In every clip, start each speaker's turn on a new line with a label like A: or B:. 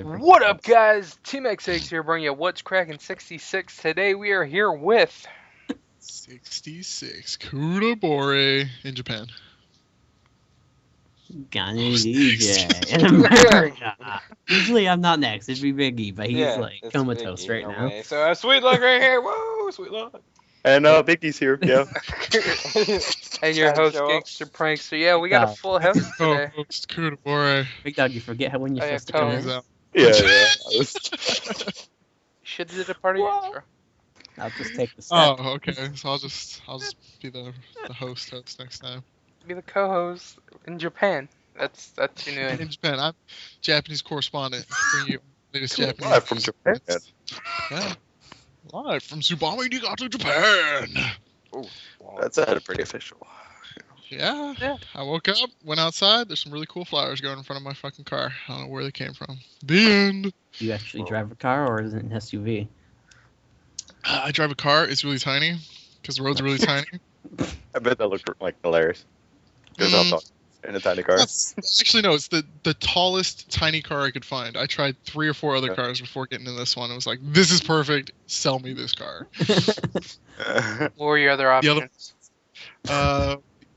A: What up, guys? TeamxEggS here, bringing you What's Crackin' 66. Today we are here with
B: 66 Kudabore in Japan.
C: DJ in America. Usually I'm not next. It'd be Biggie, but he's comatose right now.
D: So Sweet Luck right here. Whoa, Sweet Luck.
E: And Biggie's here. Yeah.
A: and your host, Gangster Prankster. Yeah, we got a full house today.
B: Host Kudabore.
C: Big Dog, you forget how when you're supposed to come in?
E: Yeah.
A: Should have did a party intro.
C: I'll just take the step.
B: Oh, okay. So I'll just be the host next time.
A: Be the co-host in Japan. That's your new
B: in Japan. I'm Japanese correspondent. Bring you latest Japanese.
E: Live from Japan.
B: Yeah. Live from Tsubame, Niigata, Japan.
E: Ooh, wow. That's pretty official.
B: Yeah. I woke up, went outside. There's some really cool flowers going in front of my fucking car. I don't know where they came from. The end.
C: Do you actually drive a car, or is it an SUV?
B: I drive a car. It's really tiny because the roads are really tiny.
E: I bet that looked like hilarious. Because I'll talk in a tiny car.
B: Actually, no. It's the tallest tiny car I could find. I tried 3 or 4 other cars before getting to this one. It was like, this is perfect. Sell me this car.
A: What were your other options?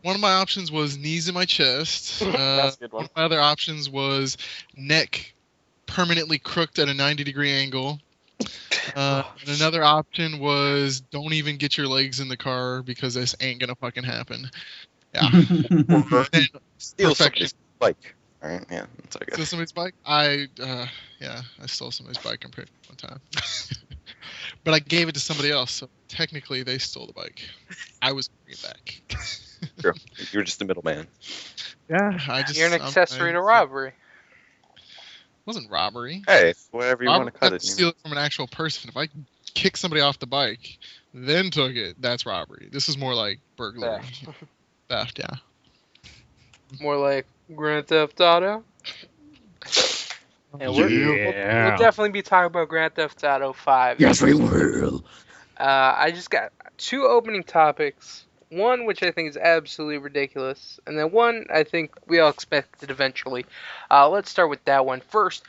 B: One of my options was knees in my chest.
D: That's a good one.
B: One of my other options was neck permanently crooked at a 90-degree angle. And another option was don't even get your legs in the car because this ain't gonna fucking happen. Yeah.
E: Steal somebody's bike. All right, yeah, that's okay.
B: Steal somebody's bike? I stole somebody's bike one time. But I gave it to somebody else, so technically they stole the bike. I was bringing it back.
E: True. You were just a middleman.
B: Yeah,
A: You're an accessory to robbery.
B: It wasn't robbery.
E: Hey, whatever you want to cut it.
B: Steal it from an actual person. If I kick somebody off the bike, then took it, that's robbery. This is more like burglary. Theft, yeah.
A: More like Grand Theft Auto. And we'll definitely be talking about Grand Theft Auto 5.
C: Yes, we will.
A: I just got 2 opening topics. One, which I think is absolutely ridiculous, and then one I think we all expected eventually. Let's start with that one first.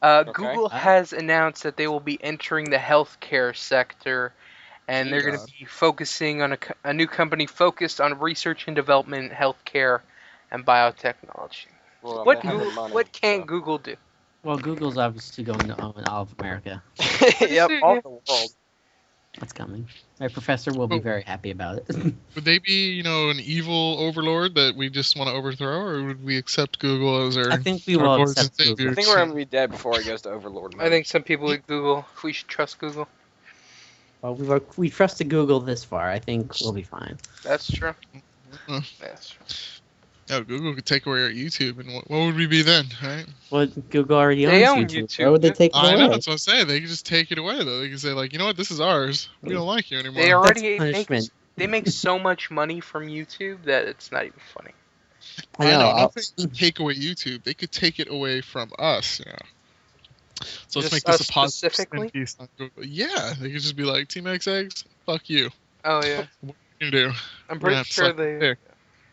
A: Google has announced that they will be entering the healthcare sector, and they're going to be focusing on a new company focused on research and development in healthcare and biotechnology.
D: Well,
A: what can't Google do?
C: Well, Google's obviously going to own all of America.
D: Yep, all the world.
C: That's coming. My professor will be very happy about it.
B: Would they be, an evil overlord that we just want to overthrow, or would we accept Google as our?
C: I think we will accept Google.
D: I think we're going to be dead before it goes to overlord mode.
A: I think some people at Google, we should trust Google.
C: Well, we trusted Google this far. I think we'll be fine.
A: That's true. That's true.
B: Oh, Google could take away our YouTube, and what would we be then, right?
C: Well, Google already owns YouTube. Why would they take it away?
B: I know, that's what I'm saying. They could just take it away, though. They could say, like, you know what, this is ours. We don't like you anymore.
A: They already make so much money from YouTube that it's not even funny.
B: I know. I'm saying take away YouTube. They could take it away from us, So let's make this a positive spin piece on Google. Yeah, they could just be like, TeamxEggS, fuck you.
A: Oh, yeah.
B: What are you going to do?
A: I'm pretty sure they...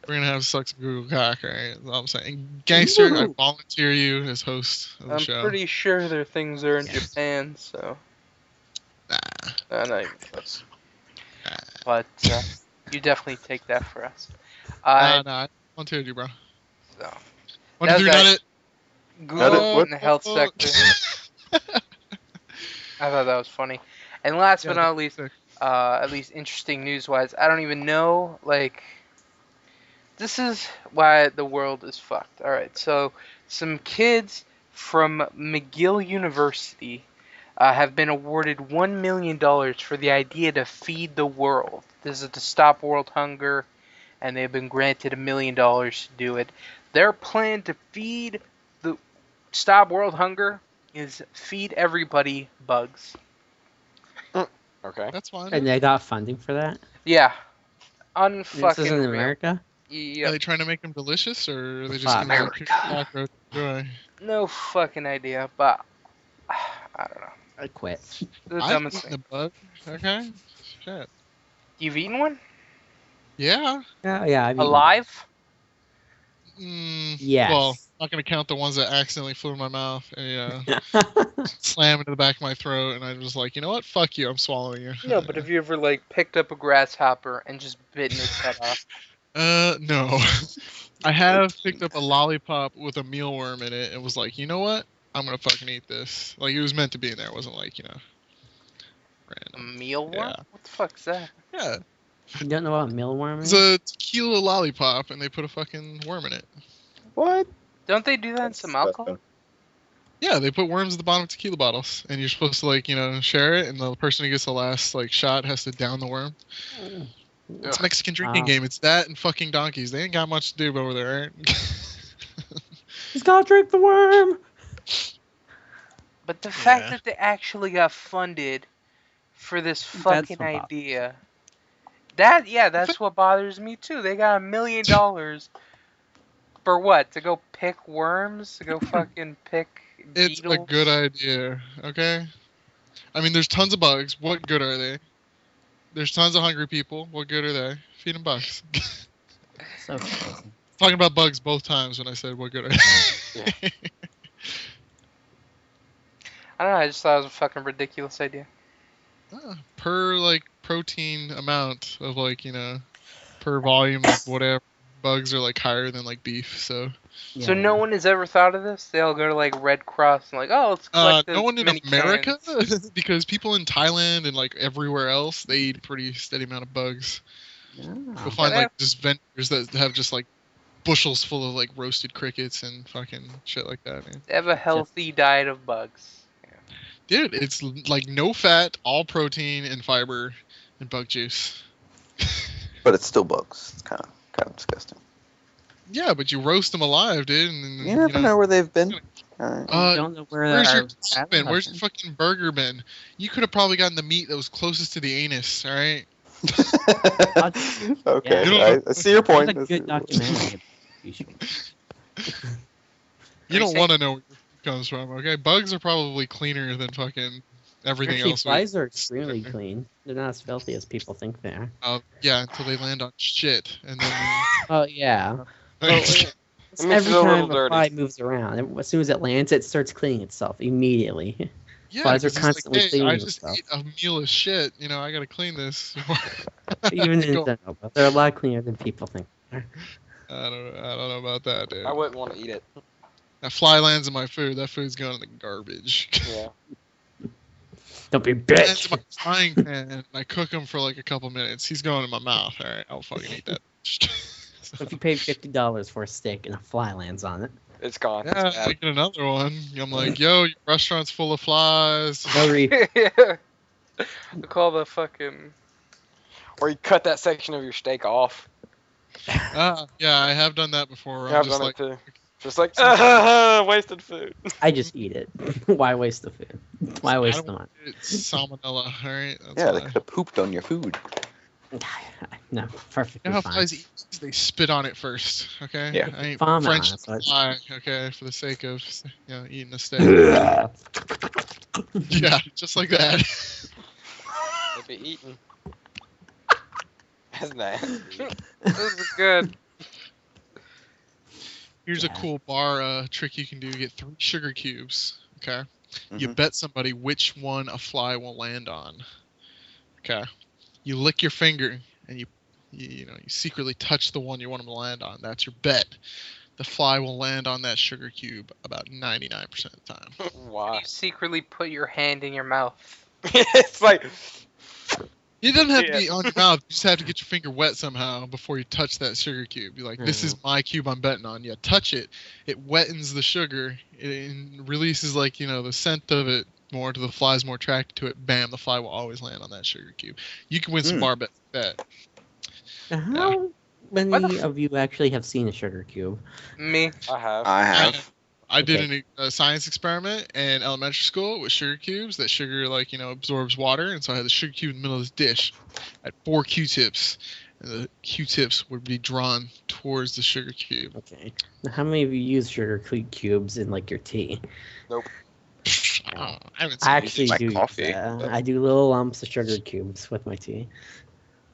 B: We're going to have suck some Google cock, right? That's all I'm saying. Gangster, I volunteer you as host of the show.
A: I'm pretty sure their things are in Japan, so...
B: Nah.
A: Not even close. But you definitely take that for us.
B: I volunteered you, bro.
A: So.
B: 1, 2, 3, got it.
A: Google in the health sector. I thought that was funny. And last but not least, at least interesting news-wise, I don't even know, this is why the world is fucked. Alright, so some kids from McGill University have been awarded $1 million for the idea to feed the world. This is to stop world hunger, and they've been granted $1 million to do it. Their plan to stop world hunger is feed everybody bugs.
D: Okay.
B: That's fine.
C: And they got funding for that?
A: Yeah.
C: This is in America?
A: Yep.
B: Are they trying to make them delicious, or are they just going to cockroach dry?
A: No fucking idea, but I don't know.
C: I quit.
A: The dumbest thing.
B: The bug. Okay. Shit.
A: You've eaten one?
B: Yeah.
C: Yeah.
A: Alive?
C: Yes.
B: Well, not gonna count the ones that accidentally flew in my mouth and slam into the back of my throat, and I was like, you know what? Fuck you. I'm swallowing you.
A: No, but have you ever like picked up a grasshopper and just bitten its head off?
B: No. I have picked up a lollipop with a mealworm in it and was like, you know what? I'm gonna fucking eat this. Like, it was meant to be in there. It wasn't like,
A: A
B: random.
A: mealworm?
B: Yeah.
A: What the fuck's that?
B: Yeah.
C: You don't know what mealworm
B: It's
C: is?
B: a tequila lollipop, and they put a fucking worm in it.
E: What?
A: Don't they do that in some alcohol?
B: Yeah, they put worms at the bottom of tequila bottles, and you're supposed to, like, share it, and the person who gets the last, like, shot has to down the worm. It's a Mexican drinking game. It's that and fucking donkeys. They ain't got much to do over there, right?
C: He's gotta drink the worm!
A: But the fact that they actually got funded for this fucking idea, that's what bothers me too. They got $1 million for what? To go pick worms? To go fucking pick
B: It's
A: beetles?
B: a good idea, okay? I mean, there's tons of bugs. What good are they? There's tons of hungry people. What good are they? Feed them bugs.
C: So crazy.
B: Talking about bugs both times when I said what good are they.
D: Yeah.
A: I don't know. I just thought it was a fucking ridiculous idea.
B: Per, like, protein amount of, like, per volume of whatever. Bugs are, like, higher than, like, beef, so...
A: So no one has ever thought of this? They all go to, like, Red Cross and, like, oh, let's collect
B: no one in
A: many
B: America?
A: cans.
B: Because people in Thailand and, like, everywhere else, they eat a pretty steady amount of bugs.
C: Oh.
B: You'll find, like, just vendors that have just, like, bushels full of, like, roasted crickets and fucking shit like that, man.
A: They have a healthy diet of bugs.
B: Dude, it's, like, no fat, all protein and fiber and bug juice.
E: But it's still bugs. It's kind of disgusting.
B: Yeah, but you roast them alive, dude. And,
E: You never know where they've been.
C: I don't know where
B: Where's
C: our
B: your steak been? Where's your fucking burger been? You could have probably gotten the meat that was closest to the anus, alright?
E: Okay,
C: Yeah.
E: I see your point.
C: That's a good documentary. You should.
B: You don't want to know where your food comes from, okay? Bugs are probably cleaner than fucking everything
C: Actually,
B: else.
C: flies are extremely clean. They're not as filthy as people think they are.
B: Yeah, until they land on shit, and then...
C: Oh, yeah.
D: It makes
C: Every
D: it a little
C: time a
D: dirty.
C: fly moves around, as soon as it lands, it starts cleaning itself immediately.
B: Yeah,
C: Flies are
B: 'cause it's
C: constantly
B: hey,
C: cleaning
B: I just
C: themselves.
B: ate a meal of shit. I gotta clean this.
C: Even in
B: Go-
C: general, they're a lot cleaner than people think.
B: I don't know about that, dude.
D: I wouldn't want to eat it.
B: That fly lands in my food. That food's going in the garbage.
D: Yeah.
C: Don't be a
B: Lands in
C: bitch.
B: my frying pan, and I cook him for like a couple minutes. He's going in my mouth. All right, I'll fucking eat that.
C: If you paid $50 for a steak and a fly lands on it,
D: It's gone.
B: Yeah,
D: It's
B: I
D: bad.
B: get another one. I'm like, yo, your restaurant's full of flies.
C: no re-
A: Yeah. I call the fucking...
D: Or you cut that section of your steak off.
B: Yeah, I have done that before.
D: Yeah,
B: I'm
D: I've
B: just
D: done
B: like,
D: it too. Just like, wasted food.
C: I just eat it. Why waste the food? Why
B: I
C: waste
B: don't
C: the
B: want
C: money?
B: it's salmonella. All right. That's
E: Yeah, they
B: why.
E: could have pooped on your food.
C: No,
B: You
C: perfectly
B: know how
C: fine.
B: flies eat? They spit on it first. Okay.
E: Yeah.
B: I ain't
C: Farm
B: French
C: on, so it's-
B: fly. Okay, for the sake of eating a steak. Yeah, just like that.
D: If you eating. That's nasty.
A: This is good.
B: Here's
C: Yeah.
B: a cool bar trick you can do. You get 3 sugar cubes. Okay. You
E: Mhm.
B: bet somebody which one a fly will land on. Okay. You lick your finger and you secretly touch the one you want them to land on. That's your bet. The fly will land on that sugar cube about 99% of the time.
D: Why?
A: You secretly put your hand in your mouth.
D: It's like,
B: It doesn't have to
D: Yeah.
B: be on your mouth. You just have to get your finger wet somehow before you touch that sugar cube. You're like, this is my cube I'm betting on. You touch it. It wettens the sugar. It releases, like, the scent of it more to the flies more attracted to it. Bam, the fly will always land on that sugar cube. You can win some bar bets with that.
C: Now, how many
A: Why the
C: of you actually have seen a sugar cube?
A: Me.
D: I have.
E: I have.
B: I did
C: Okay.
B: a science experiment in elementary school with sugar cubes. That sugar, absorbs water, and so I had the sugar cube in the middle of this dish. I had 4 Q-tips, and the Q-tips would be drawn towards the sugar cube.
C: Okay. Now, how many of you use sugar cubes in like your tea?
B: I haven't seen
C: I
B: it.
C: actually
E: my
C: do.
E: coffee,
C: Use,
E: but-
C: I do little lumps of sugar cubes with my tea.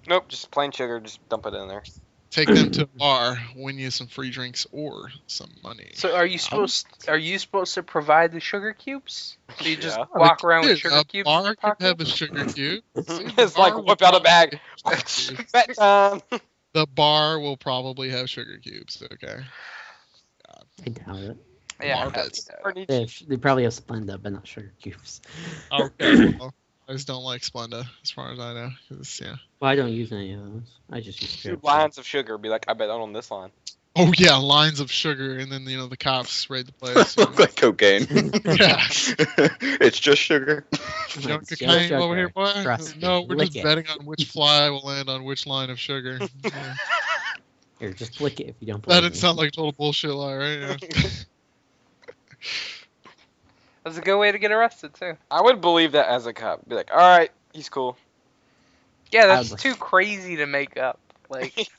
D: Nope, just plain sugar. Just dump it in there.
B: Take them to a bar, win you some free drinks or some money.
A: So are you supposed to provide the sugar cubes? Do you just
D: Yeah.
A: walk around with
B: Dude,
A: sugar
B: a
A: cubes in
B: bar
A: your
B: can
A: pocket?
B: have a sugar cube.
D: It's like whip out a bag. Bet time.
B: The bar will probably have sugar cubes. Okay.
C: I doubt it.
A: Yeah.
B: Barbets.
C: They probably have Splenda, but not sugar cubes.
B: Okay. Well, I just don't like Splenda, as far as I know. 'Cause, yeah.
C: Well, I don't use any of those. I just use
D: 2
C: pure
D: lines of sugar. Be like, I bet on this line.
B: Oh yeah, lines of sugar, and then the cops raid the place.
E: Look like cocaine.
B: Yeah.
E: It's just sugar.
B: You know,
C: It's just
B: cocaine over
C: sugar.
B: here, boy?
C: Trust me.
B: No, we're
C: Lick
B: just
C: it.
B: betting on which fly will land on which line of sugar. Yeah.
C: Here, just flick it if you don't
B: That
C: believe
B: didn't
C: me.
B: sound like a total bullshit lie, right? Yeah.
A: That's a good way to get arrested too.
D: I would believe that as a cop. Be like, all right, he's cool.
A: Yeah, that's
C: I'd-
A: too crazy to make up. Like,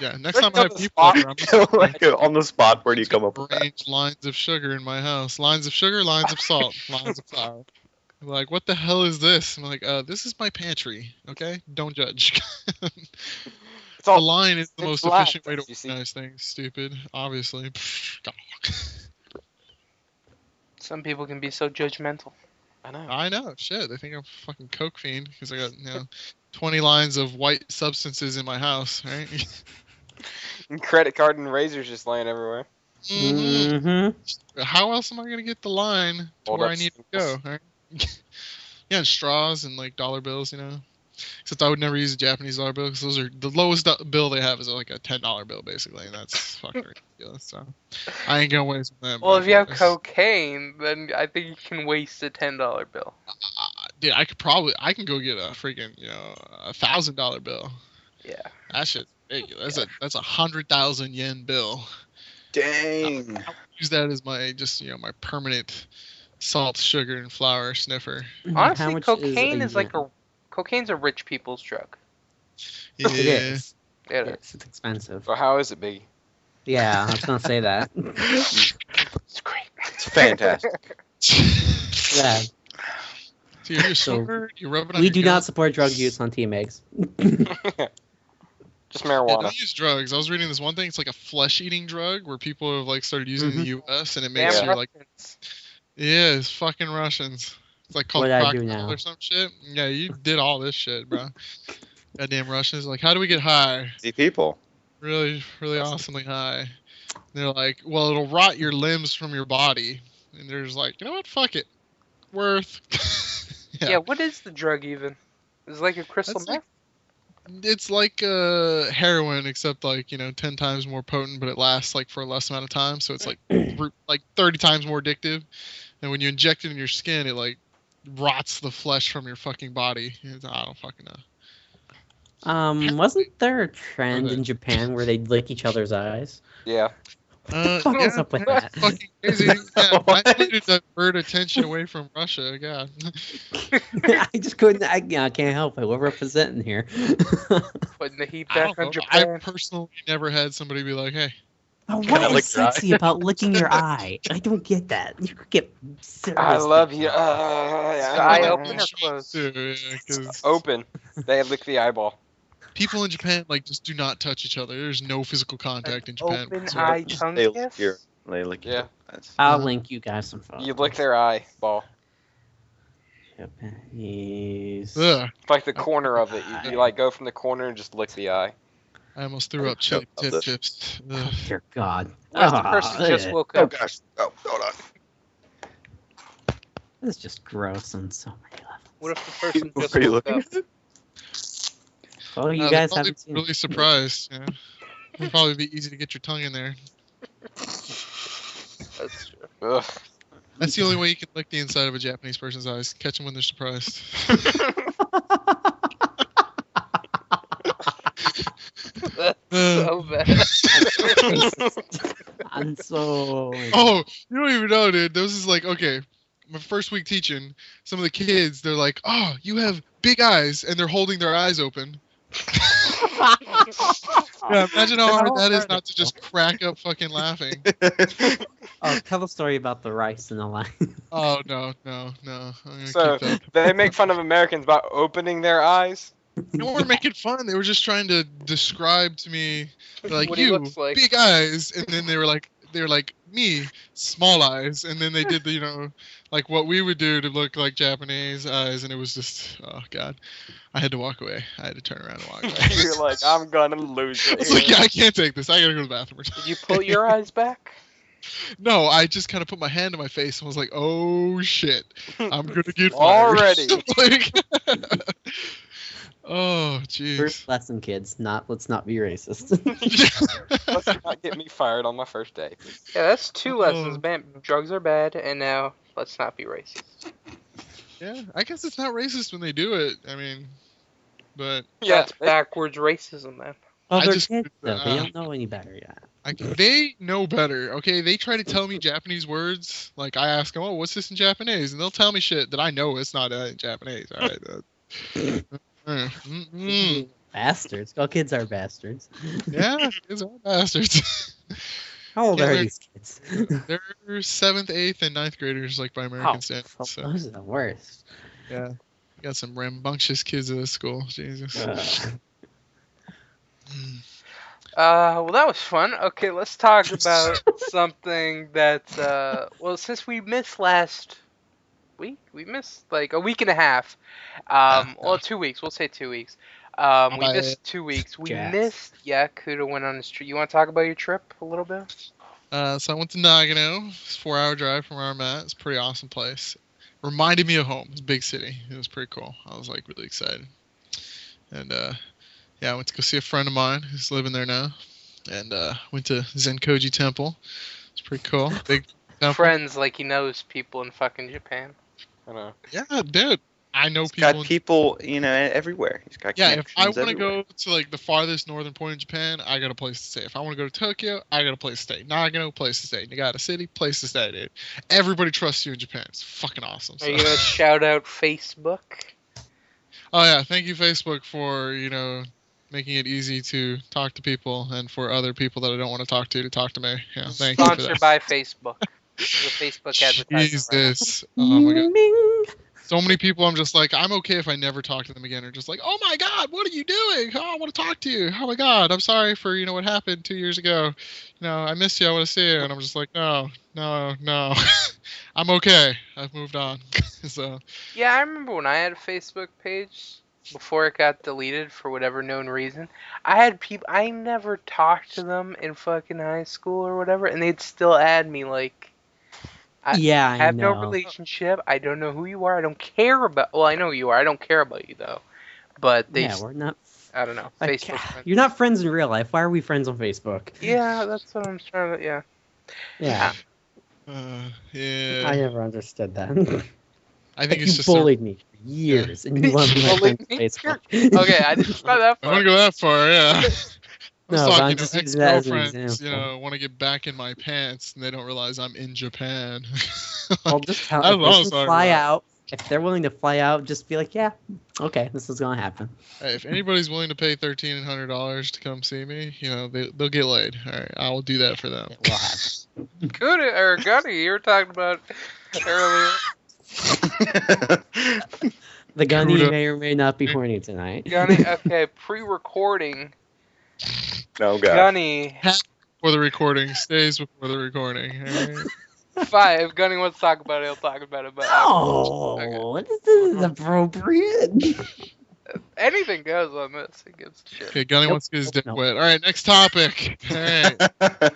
B: Yeah, next
D: Let's
B: time
D: go
B: I have
D: to the
B: people
D: spot.
B: over, I'm just
E: Like on the spot, where do you come up with that?
B: arrange lines of sugar in my house. Lines of sugar, lines of salt, lines of flour. I'm like, what the hell is this? I'm like, this is my pantry. Okay, don't judge.
D: It's
B: The
D: all
B: line is the
D: it's
B: most efficient way to
D: lactose, you see.
B: organize things. Stupid, obviously.
A: some people can be so judgmental.
D: I know.
B: I know, shit. They think I'm a fucking coke fiend because I got 20 lines of white substances in my house, right?
D: And credit card and razors just laying everywhere.
B: Mhm.
C: Mm-hmm.
B: How else am I gonna get the line to
D: Hold
B: where
D: up
B: I need to go? Right? Yeah, and straws and like dollar bills, Except I would never use a Japanese dollar bill because those are the lowest bill they have is like a $10 bill basically, and that's fucking ridiculous. So I ain't gonna waste them.
A: Well, if you have cocaine, then I think you can waste a $10 bill.
B: Dude, I can go get a freaking $1,000 bill.
A: Yeah.
B: That shit's ridiculous. That's 100,000 yen bill.
E: Dang.
B: I use that as my my permanent salt, sugar, and flour sniffer.
A: Honestly, cocaine's a rich people's drug.
B: Yeah.
C: It is.
A: It
C: Yes, it's expensive.
D: So how is it, Biggie?
C: Yeah, I was gonna say that.
A: It's great.
E: It's fantastic.
C: Yeah,
B: So you're
C: So,
B: sober, you rub it on
C: we
B: your
C: do
B: gun.
C: not support drug use on TeamxEggS.
D: Just
B: Yeah,
D: marijuana.
B: don't use drugs. I was reading this one thing. It's like a flesh-eating drug where people have like started using it in the U.S. and it makes
A: Damn
B: you like,
A: Russians.
B: yeah, it's fucking Russians. It's like called
C: What I do
B: Crackin
C: now.
B: or some shit. Yeah, you did all this shit, bro. Goddamn Russians. Like, how do we get high?
E: See people.
B: Really, really awesomely high. And they're like, well, it'll rot your limbs from your body. And they're just like, you know what? Fuck it. Worth.
A: Yeah, what is the drug even? Is it like a crystal
B: That's
A: meth?
B: It's like heroin, except like 10 times more potent, but it lasts like for a less amount of time. So it's like 30 times more addictive. And when you inject it in your skin, it like rots the flesh from your fucking body. I don't fucking know.
C: Wasn't there a trend in Japan where they'd lick each other's eyes?
D: Yeah.
C: What was up with that?
B: Fucking crazy. Yeah, I need to divert attention away from Russia. God.
C: I just couldn't. I can't help it. We're representing here.
A: Putting the heat
B: I
A: back
B: don't
A: on
B: know.
A: Japan.
B: I personally never had somebody be like, "Hey,
C: Oh,
E: Can I
C: what is
E: lick your eye?
C: sexy about licking your eye? I don't get that. You could get serious.
D: I love you.
A: Sky
B: I
A: open or
B: like
A: closed?
B: too, yeah, 'cause
D: Open. They lick the eyeball.
B: people in Japan like just do not touch each other. There's no physical contact in Japan.
A: Open
B: whatsoever.
A: eye tongue
E: They
A: kiss?
E: lick
D: Yeah.
E: That's-
C: I'll link you guys some photos.
D: You lick their eyeball.
C: Japanese.
B: Ugh,
D: It's like the corner of it. You like go from the corner and just lick the eye.
B: I almost threw up chili
E: Of
B: tip
E: this.
B: chips.
C: Oh,
B: Ugh.
C: dear God.
A: What if the person just
C: ugh.
A: woke
E: Oh
A: up?
E: gosh. Oh, hold on.
C: This is just gross on so many levels.
A: What if the person just
E: What are you
A: woke
E: looking
A: up?
E: at?
C: Oh, you
B: They'd
C: guys
B: probably
C: haven't
B: be
C: seen
B: really
C: it.
B: surprised. Yeah. It'd probably be easy to get your tongue in there.
A: That's true.
D: Ugh.
B: That's the only way you can lick the inside of a Japanese person's eyes. Catch them when they're surprised.
A: That's so bad.
C: I'm so.
B: Oh, you don't even know, dude. This is like, okay, my first week teaching, some of the kids, they're like, oh, you have big eyes, and they're holding their eyes open. Yeah, imagine how hard that is not to just crack up fucking laughing.
C: Oh, tell a story about the rice and the lime.
B: Oh, no. I'm gonna
D: So
B: keep that.
D: they make fun of Americans about opening their eyes.
B: They weren't making fun. They were just trying to describe to me, like,
A: What he
B: you,
A: looks like.
B: big eyes, and then they were like, me, small eyes, and then they did the, like what we would do to look like Japanese eyes, and it was just, oh god, I had to walk away. I had to turn around and walk away.
D: You're like, I'm gonna lose it.
B: I was like, yeah, I can't take this. I gotta go to the bathroom.
A: Did you pull your eyes back?
B: No, I just kind of put my hand on my face and was like, oh shit, I'm gonna get fired.
D: Already.
B: Like, oh, jeez.
C: First lesson, kids. Let's not be racist.
D: Let's not get me fired on my first day.
A: Yeah, that's 2 lessons. Man, drugs are bad, and now let's not be racist.
B: Yeah, I guess it's not racist when they do it. I mean, but
D: Yeah,
A: That's backwards racism, man.
C: Well,
B: I
C: they're
B: just-
C: kids, though. They don't know any better yet.
B: they know better. Okay, they try to tell me Japanese words. Like I ask them, "Oh, what's this in Japanese?" And they'll tell me shit that I know it's not in Japanese. All right.
C: Bastards. All kids are bastards.
B: Yeah, kids are bastards.
C: How old
B: Yeah,
C: are
B: they're-
C: these kids?
B: They're 7th, 8th, and 9th graders, like by American standards. So
C: Those are the worst.
B: yeah, got some rambunctious kids at this school. Jesus.
A: Well, that was fun. Okay, let's talk about something that, well, since we missed last week, we missed like a week and a half. Well, 2 weeks. We'll say 2 weeks. We missed 2 weeks. We
C: Jazz.
A: missed. Yeah, Kuda went on his trip. You want to talk about your trip a little bit?
B: So I went to Nagano. It's a 4-hour drive from where I'm at. It's a pretty awesome place. Reminded me of home. It's a big city. It was pretty cool. I was like really excited. And yeah, I went to go see a friend of mine who's living there now. And went to Zenkoji Temple. It's pretty cool. Big temple.
A: Friends, like he knows people in fucking Japan.
D: I know.
B: Yeah, dude. I know
E: He's
B: people.
E: got people, everywhere. He's got
B: Yeah, if I
E: connections
B: want to
E: everywhere.
B: go to like the farthest northern point in Japan, I got a place to stay. If I want to go to Tokyo, I got a place to stay. Nagano, place to stay. Nagata City, place to stay, dude. Everybody trusts you in Japan. It's fucking awesome.
A: Are you gonna shout out Facebook?
B: Oh yeah, thank you Facebook for making it easy to talk to people and for other people that I don't want to talk to me. Yeah, thank you for
A: Sponsored
B: that.
A: by Facebook. The Facebook advertisement. Right
B: Jesus. Oh my god.
C: Ming.
B: So many people I'm just like, I'm okay if I never talk to them again. Or just like, oh my god, what are you doing? Oh, I want to talk to you. Oh my god, I'm sorry for what happened 2 years ago. I miss you. I want to see you. And I'm just like, no. I'm okay. I've moved on. So
A: Yeah, I remember when I had a Facebook page before it got deleted for whatever known reason. I had people, I never talked to them in fucking high school or whatever, and they'd still add me like, I have no relationship. I don't know who you are. I don't care about. Well, I know who you are. I don't care about you though. But they.
C: Yeah, we're not.
A: I don't know.
C: Like,
A: Facebook. Friends.
C: you're not friends in real life. Why are we friends on Facebook?
A: Yeah, that's what I'm trying to. Yeah.
C: Yeah,
B: yeah.
C: I never understood that.
B: I think
C: You
B: it's just
C: bullied me for years, and you want to be my friend on
A: Bullied me?
C: Facebook.
A: Okay, I didn't try that
B: I
A: far.
B: want to go that far, yeah. I was
C: No, but I'm
B: talking
C: just
B: to
C: using that as an
B: ex-girlfriends,
C: example.
B: want to get back in my pants, and they don't realize I'm in Japan.
C: Well, just tell
B: That's
C: if
B: what I
C: they
B: was
C: can
B: talking
C: fly
B: about.
C: out. If they're willing to fly out, just be like, yeah, okay, this is gonna happen.
B: Hey, if anybody's willing to pay $1,300 to come see me, they'll get laid. All right, I will do that for them.
C: It will happen.
A: Kuda or Gunny, you were talking about earlier.
C: The Gunny
B: Kuda.
C: may or may not be horny tonight.
A: Gunny, okay, pre-recording.
E: No god.
A: Gunny,
B: For the recording, stays before the recording. All right?
A: fine. If Gunny wants to talk about it, he'll talk about it. But
C: Oh, this is appropriate.
A: anything goes on this. He gives a shit.
B: Okay, Gunny
C: Nope,
B: wants to get his dick
C: nope.
B: wet. All right, next topic. All right.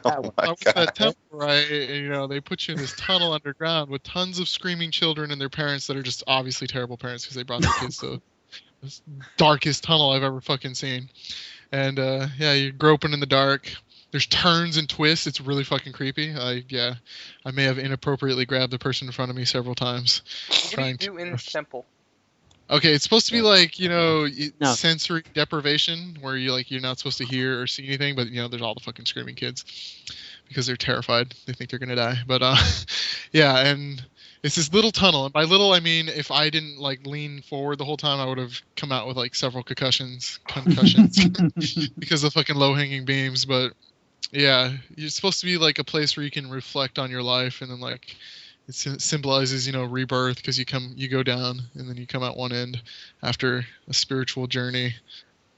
E: Oh
B: I
E: my
B: was at
E: god.
B: temple, right? And, they put you in this tunnel underground with tons of screaming children and their parents that are just obviously terrible parents because they brought their kids to this darkest tunnel I've ever fucking seen. And yeah, you're groping in the dark. There's turns and twists. It's really fucking creepy. I may have inappropriately grabbed the person in front of me several times.
A: What do you do in the temple?
B: Okay, it's supposed to be like,
C: No.
B: sensory deprivation, where you're not supposed to hear or see anything, but there's all the fucking screaming kids because they're terrified. They think they're gonna die. But yeah, and it's this little tunnel, and by little I mean if I didn't lean forward the whole time, I would have come out with several concussions because of fucking low hanging beams. But yeah, you're supposed to be a place where you can reflect on your life and then symbolizes, rebirth, because you go down and then you come out one end after a spiritual journey,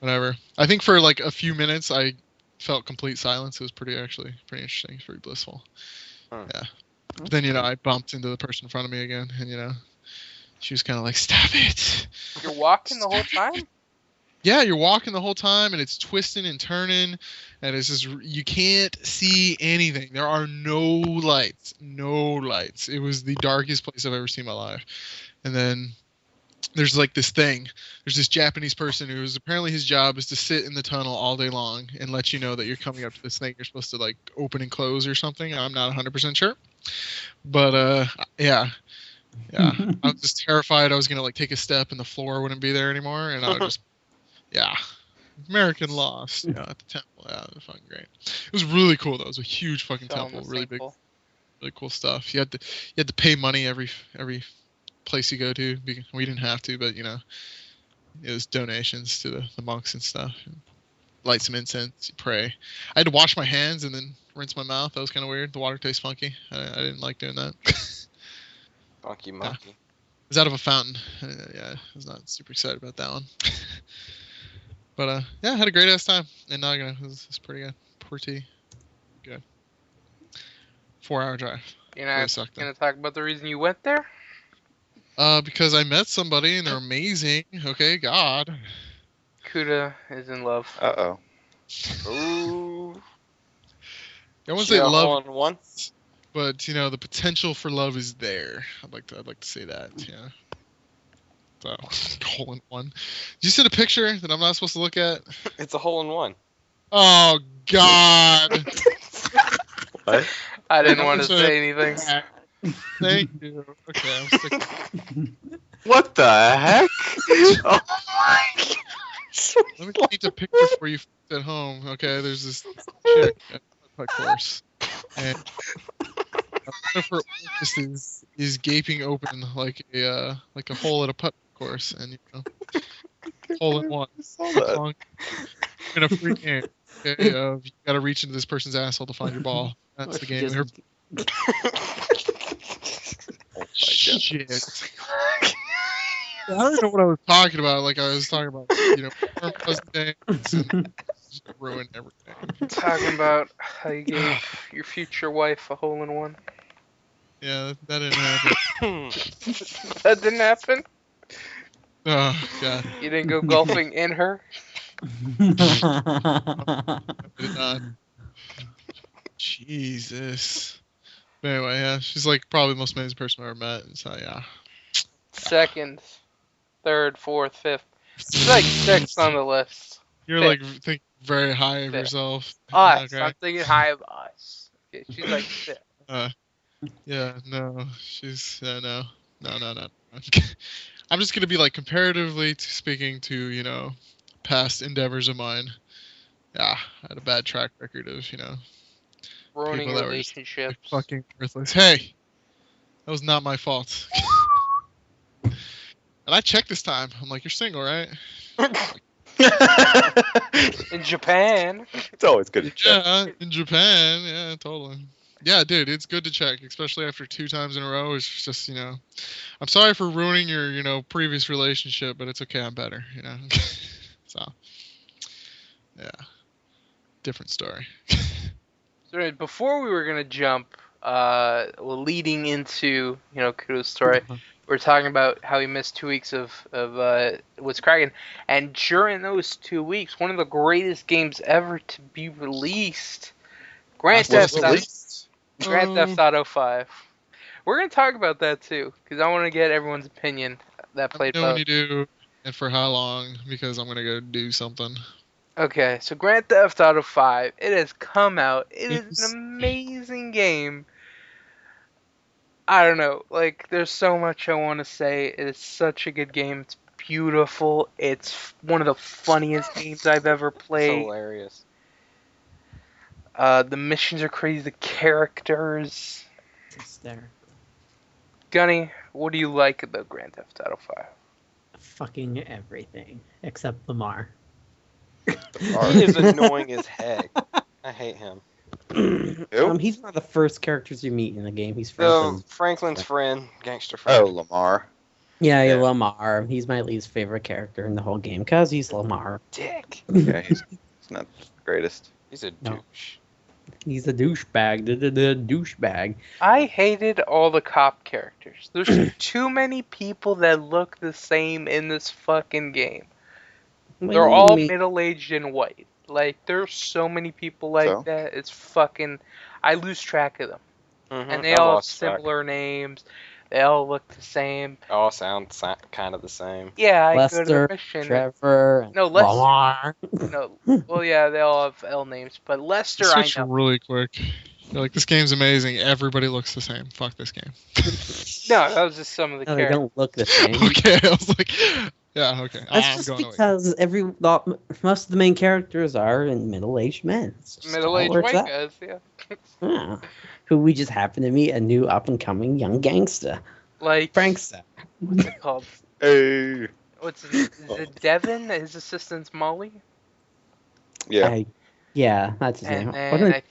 B: whatever. I think for like a few minutes I felt complete silence. It was pretty interesting. It's pretty blissful. Yeah. But then I bumped into the person in front of me again, and she was kind of like, "Stop it."
A: You're walking the whole time?
B: Yeah, you're walking the whole time, and it's twisting and turning, and it's just, you can't see anything. There are no lights. It was the darkest place I've ever seen in my life. And then there's like this thing. There's this Japanese person who's apparently his job is to sit in the tunnel all day long and let you know that you're coming up to this thing. You're supposed to like open and close or something. I'm not 100% sure. But yeah. I was just terrified I was gonna like take a step and the floor wouldn't be there anymore, and I would just American Lost at the temple. Yeah, it was fucking great. It was really cool though. It was a huge fucking temple, really big, really cool stuff. You had to pay money every place you go to. We didn't have to, but it was donations to the monks and stuff. Light some incense, you pray. I had to wash my hands and then rinse my mouth. That was kind of weird. The water tastes funky. I didn't like doing that.
D: Funky monkey.
B: Yeah. It was out of a fountain. I was not super excited about that one. But I had a great ass time in Nagano. It was pretty good. Pretty good. 4-hour drive.
A: You're not gonna talk about the reason you went there?
B: Because I met somebody and they're amazing. Okay, God.
A: Kuda is in love.
E: Uh-oh.
D: Ooh.
B: I wouldn't say love,
D: on one.
B: but the potential for love is there. I'd like to say that. Yeah. So, hole in one. Did you see the picture that I'm not supposed to look at?
D: It's a hole in one.
B: Oh God!
E: What?
A: I didn't want to say anything.
B: Thank you. Okay, I'm sticking.
E: What the heck? Oh my gosh.
B: Let me paint a picture for you at home. Okay, there's this chick at a putt course, and one of her orifices is gaping open like a hole at a putt course, and hole in one. Long, in a free game. Okay, you gotta reach into this person's asshole to find your ball. That's the game. Shit. I don't know what I was talking about. Like I was talking about, warm fuzzy things and just ruined everything.
A: Talking about how you gave your future wife a hole in one.
B: Yeah, that didn't happen.
A: That didn't happen?
B: Oh God.
A: You didn't go golfing in her?
B: I did not. Jesus. But anyway, yeah, she's like probably the most amazing person I've ever met. So yeah.
A: Second, third, fourth, fifth. She's like sixth on the list.
B: You're
A: Fifth.
B: like think very high of
A: Fifth.
B: yourself.
A: Us.
B: Okay.
A: I'm thinking high of us. Okay, she's like fifth.
B: Yeah, no, she's no. I'm just gonna be like comparatively speaking to past endeavors of mine. Yeah, I had a bad track record of
A: Ruining
B: people that
A: relationships.
B: were fucking worthless. Hey, that was not my fault. And I checked this time. I'm like, you're single, right?
A: In Japan.
E: It's always good to check.
B: Yeah, in Japan. Yeah, totally. Yeah, dude, it's good to check, especially after 2 times in a row. It's just, I'm sorry for ruining your, previous relationship, but it's okay. I'm better, So, yeah, different story.
A: So before we were gonna jump, leading into Kudo's story, we're talking about how he missed 2 weeks of what's Crackin, and during those 2 weeks, one of the greatest games ever to be released, Grand Theft Auto 5. We're gonna talk about that too, because I want to get everyone's opinion that played both.
B: When you do, and for how long? Because I'm gonna go do something.
A: Okay, so Grand Theft Auto 5, it has come out. It is an amazing game. I don't know, like, there's so much I want to say. It is such a good game. It's beautiful. It's one of the funniest games I've ever played.
D: It's hilarious.
A: The missions are crazy. The characters.
C: It's hysterical.
A: Gunny, what do you like about Grand Theft Auto 5?
C: Fucking everything except Lamar.
D: He is annoying as heck. I hate him.
C: He's one of the first characters you meet in the game. He's
D: So
C: Franklin's
D: Franklin's friend, gangster friend.
E: Oh, Lamar.
C: Yeah,
E: Yeah.
C: Lamar. He's my least favorite character in the whole game because he's Lamar.
D: Dick.
E: Yeah, he's not the greatest.
D: He's a
C: No.
D: douche.
C: He's a douchebag. The douchebag.
A: I hated all the cop characters. There's too many people that look the same in this fucking game. They're all middle-aged and white. Like, there's so many people like that. It's fucking... I lose track of them.
D: Mm-hmm.
A: And they all have similar names. They all look the same.
D: All sound kind of the same.
A: Yeah, I
C: Lester,
A: go to the mission.
C: Trevor,
A: No, Lester.
C: Lamar.
A: No, well, yeah, they all have L names, but Lester, I
B: Switch
A: know.
B: really quick. You're like, this game's amazing. Everybody looks the same. Fuck this game.
A: No, that was just some of the
C: No, they
A: characters.
C: don't look the same.
B: Okay, I was like, yeah, okay.
C: That's
B: I'm
C: just
B: going away.
C: because most of the main characters are middle-aged men. It's just
A: Middle-aged
C: how it works
A: white
C: out.
A: guys, yeah.
C: Yeah. Who we just happen to meet a new up-and-coming young gangster,
A: Like,
C: Prankster.
A: what's it called?
E: Hey.
A: Is it Devin? His assistant's Molly?
E: Yeah.
C: Yeah, that's his name.
A: And then
C: Wasn't it-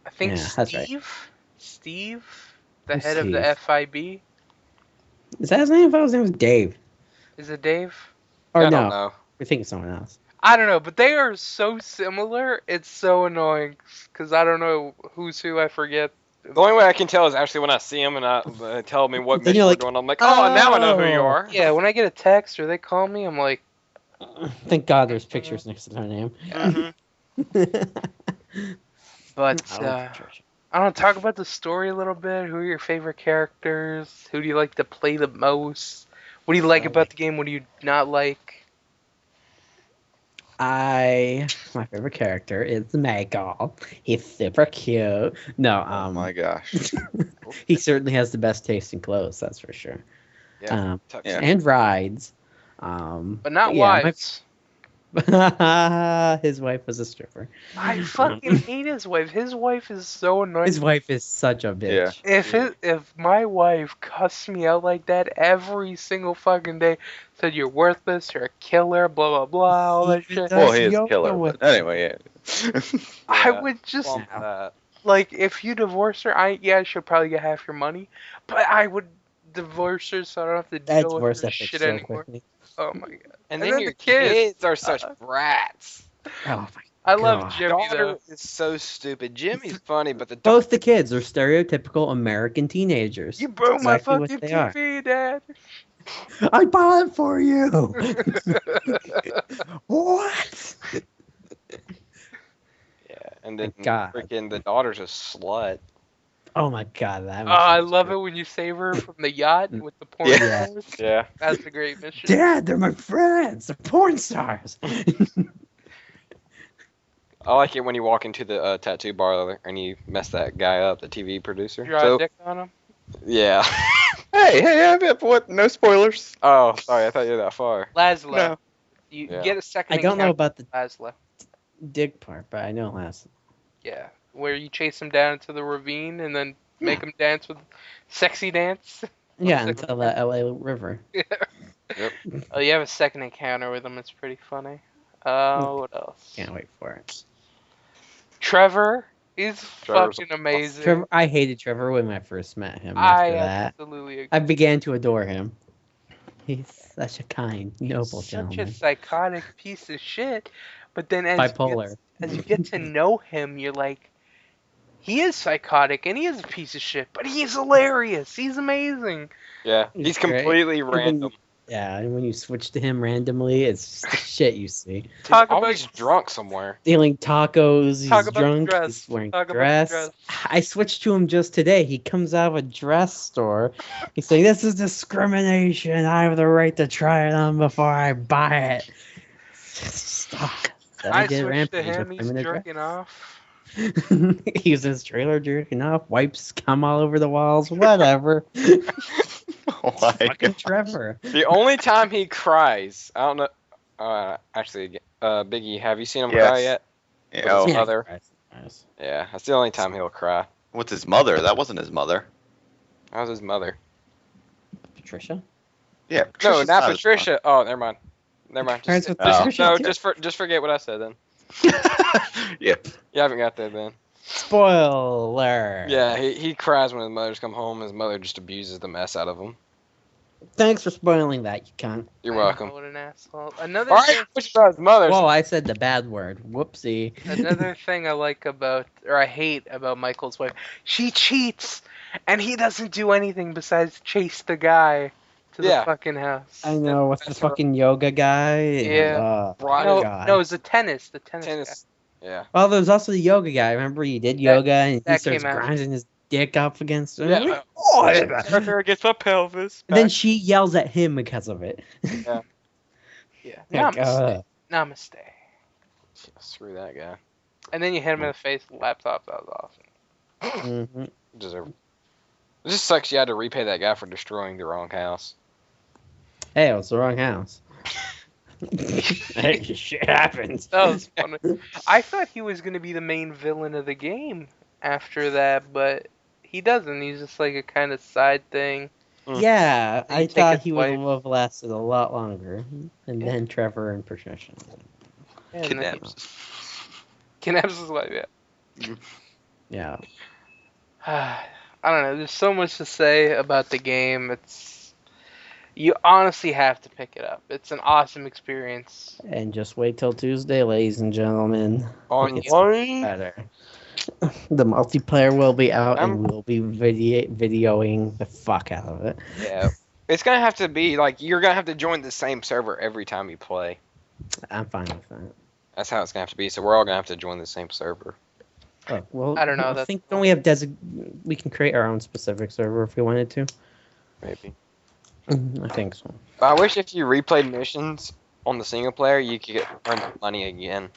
A: I think
C: Yeah, that's right.
A: Steve, the
C: Who's
A: head of the
C: Steve?
A: FIB.
C: Is that his name? I thought his name was Dave.
A: Is it Dave?
C: Or
D: I
C: no,
D: don't know.
C: we're thinking of someone else.
A: I don't know, but they are so similar. It's so annoying because I don't know who's who. I forget.
D: The only way I can tell is actually when I see him and tell me what
C: Then
D: mission
C: you're
D: we're
C: like,
D: doing. I'm like, oh, now I know who you
C: oh.
D: are.
A: Yeah, when I get a text or they call me, I'm like,
C: Thank God there's pictures next to their name.
D: Mhm.
A: but
C: I don't know, Patricia.
A: I don't know, talk about the story a little bit. Who are your favorite characters? Who do you like to play the most? What do you like about the game? What do you not like?
C: My favorite character is Michael. He's super cute. No,
E: Oh my gosh.
C: he certainly has the best taste in clothes, that's for sure.
D: Yeah.
E: Yeah.
C: And rides.
A: But not
C: yeah,
A: wives.
C: his wife was a stripper.
A: I fucking hate his wife. His wife is so annoying.
C: His wife is such a bitch.
E: Yeah.
A: If my wife cussed me out like that every single fucking day, said you're worthless, you're a killer, blah blah blah, all that shit,
E: Well, he is a
C: Yoga
E: killer.
C: with
E: But anyway, yeah.
A: I
D: Yeah.
A: would just
D: Bump that.
A: like if you divorce her, I should probably get half your money, but I would divorce her so I don't have to
C: That
A: deal
C: divorce
A: with her
C: that bitch
A: shit
C: so
A: anymore.
C: quickly.
A: Oh my god!
D: And
A: And
D: then
A: then
D: your
A: the kids.
D: kids are such brats.
C: Oh my
A: I love
C: God.
A: Jimmy
D: Daughter
A: though.
D: is so stupid. Jimmy's funny, but the
C: Both the kids are stereotypical American teenagers.
A: You broke
C: Exactly
A: my
C: what
A: fucking
C: they are.
A: TV, Dad.
C: I bought it for you. What?
D: yeah, and then
C: God.
D: freaking the daughter's a slut.
C: Oh my God, that.
A: Oh, I love it when you save her from the yacht with the porn
C: Yeah.
A: stars.
D: Yeah.
A: That's a great mission.
C: Dad, they're my friends. They're porn stars.
D: I like it when you walk into the tattoo bar and you mess that guy up, the TV producer.
A: Draw
D: So,
A: a dick on him.
D: yeah.
E: hey, what? No spoilers.
D: Oh, sorry, I thought you were that far.
A: Laszlo.
E: No.
A: You
D: Yeah.
A: get a second
C: I don't know
A: encounter
C: about the
A: with Laszlo.
C: dick part, but I know last.
A: Yeah. Where you chase him down into the ravine and then make him dance with sexy dance.
C: Yeah, until the LA River.
A: Oh, you have a second encounter with him. It's pretty funny. What else?
C: Can't wait for it.
A: Trevor is
D: Trevor's
A: fucking amazing.
C: Trevor, I hated Trevor when I first met him.
A: I
C: After that,
A: absolutely agree.
C: I began to adore him. He's such a kind, noble
A: Such
C: gentleman.
A: a psychotic piece of shit. But then
C: Bipolar.
A: As you get to know him, you're like, he is psychotic and he is a piece of shit, but he's hilarious. He's amazing.
D: Yeah,
C: He's
D: he's
C: great.
D: completely
C: Even-
D: random.
C: Yeah, and when you switch to him randomly, it's just the shit you see.
A: Talk
D: He's always
A: about
D: drunk somewhere.
C: Stealing tacos, he's
A: Talk about the
C: drunk,
A: dress.
C: he's wearing
A: Talk about the
C: dress.
A: dress.
C: I switched to him just today. He comes out of a dress store. He's saying, "This is discrimination. I have the right to try it on before I buy it." Stop. Then
A: I
C: did
A: switched
C: Rampage
A: to him.
C: with
A: He's
C: in a dress.
A: jerking off.
C: He's in his trailer jerking off, wipes cum all over the walls, whatever.
E: Oh my
C: Fucking
E: God.
C: Trevor.
D: The only time he cries, I don't know. Actually, Biggie, have you seen him
E: Yes.
D: cry yet?
E: Yeah,
D: With
E: oh,
D: his mother.
C: Nice.
D: Yeah, that's the only time he'll cry.
E: what's his mother? That wasn't his mother.
D: That was his mother.
C: Patricia?
E: Yeah.
D: No,
E: Patricia's
D: not
E: his
D: Patricia. Oh, never mind. Never mind.
C: Parents
D: Just,
C: with
E: Oh.
C: Patricia
D: no,
C: too?
D: just forget what I said then.
E: mother. Yeah.
D: You haven't got that then.
C: Spoiler.
D: Yeah, he cries when his mother's come home. His mother just abuses the mess out of him.
C: Thanks for spoiling that, you cunt.
D: You're
A: I know,
D: welcome.
A: what an asshole. Another
D: All right,
A: thing.
D: which about his mother?
C: Whoa, I said the bad word. Whoopsie.
A: Another thing I like about, or I hate about Michael's wife, she cheats, and he doesn't do anything besides chase the guy to the
D: Yeah.
A: fucking house.
C: I know, with the
D: That's her-
C: fucking yoga guy.
A: Yeah.
D: Brought
A: No,
D: his
C: God.
A: no, it's the tennis guy.
D: tennis. Yeah.
C: Well, there's also the yoga guy. Remember, he did yoga and he
A: that
C: starts
A: came out.
C: grinding his dick up against him.
D: Yeah.
C: Oh,
D: Arthur gets the pelvis.
C: and then she yells at him because of it.
A: Yeah.
C: Like,
A: Namaste. Namaste.
D: Screw that guy.
A: And then you hit him in the face with the laptop. That was awesome.
C: mhm.
D: Deserve. It just sucks you had to repay that guy for destroying the wrong house.
C: Hey, it was the wrong house. Hey, shit happens.
A: That was funny. I thought he was going to be the main villain of the game after that, but he doesn't. He's just like a kind of side thing.
C: Yeah,
A: Then
C: I
A: you take
C: thought
A: his
C: he would
A: wife.
C: have lasted a lot longer. And
A: Yeah.
C: then Trevor and Patricia.
A: Yeah,
E: Kidnaps.
A: Kidnaps his wife, yeah.
C: Yeah.
A: I don't know. There's so much to say about the game. You honestly have to pick it up. It's an awesome experience.
C: And just wait till Tuesday, ladies and gentlemen.
D: Online?
C: Better. The multiplayer will be out
D: I'm-
C: and we'll be videoing the fuck out of it.
D: Yeah. It's gonna have to be like you're gonna have to join the same server every time you play.
C: I'm fine with that.
D: That's how it's gonna have to be. So we're all gonna have to join the same server.
C: Oh, well,
A: I don't know,
C: I
A: that's-
C: think don't we have we can create our own specific server if we wanted to.
D: Maybe.
C: I think so.
D: But I wish if you replayed missions on the single player, you could earn money again.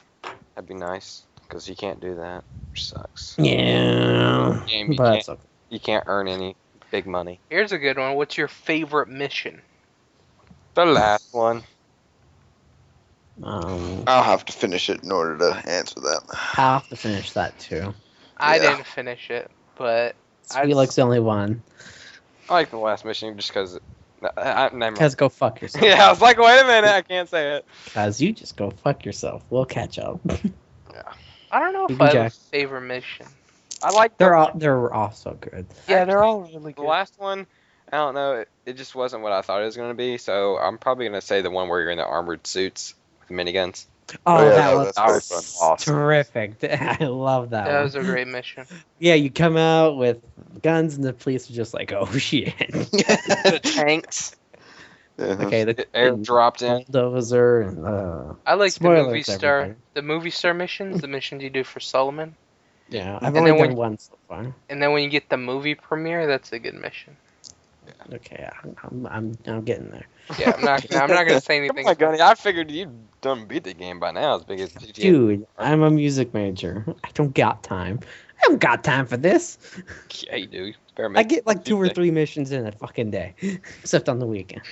D: That'd be nice. Because you can't do that, which sucks.
C: Yeah,
D: Game, you
C: but
D: can't-
C: it's okay.
D: You can't earn any big money.
A: Here's a good one. What's your favorite mission?
D: The last one.
E: I'll have to finish it in order to answer that.
C: I'll have to finish that too.
A: I
E: Yeah.
A: didn't finish it, but
C: Felix the only one.
D: I like the last mission just because. Never mind.
C: Cause go fuck yourself.
D: Yeah, I was like, wait a minute, I can't say it.
C: Cause you just go fuck yourself. We'll catch up.
A: I don't know if
C: BB
A: I have
C: Jack.
A: a favorite mission.
D: I like
C: They're all so good.
A: Yeah, they're all really
D: the
A: good.
D: last one. I don't know. It just wasn't what I thought it was going to be. So I'm probably going to say the one where you're in the armored suits with miniguns.
C: Oh,
E: yeah,
C: that
E: no,
C: was
E: that's very fun. Awesome.
C: terrific. I love that
A: That
C: one.
A: was a great mission.
C: Yeah, you come out with guns and the police are just like, oh shit.
D: The tanks.
C: Okay, the
D: Air dropped in.
C: bulldozer and
A: I like the
C: Spoilers,
A: movie star.
C: everybody.
A: The movie star missions, the missions you do for Solomon,
C: yeah, I've
A: And
C: only
A: then when-
C: done one so far.
A: and then when you get the movie premiere, that's a good mission.
C: Okay, I'm getting there.
A: Yeah, I'm not gonna say
D: Oh
A: anything.
D: my god, I figured you'd done beat the game by now as big as GTA.
C: Dude, I'm a music major. I don't got time. I don't got time for this.
D: Yeah, you do. Better
C: I
D: make
C: get like 2 or
D: music.
C: 3 missions in a fucking day, except on the weekends.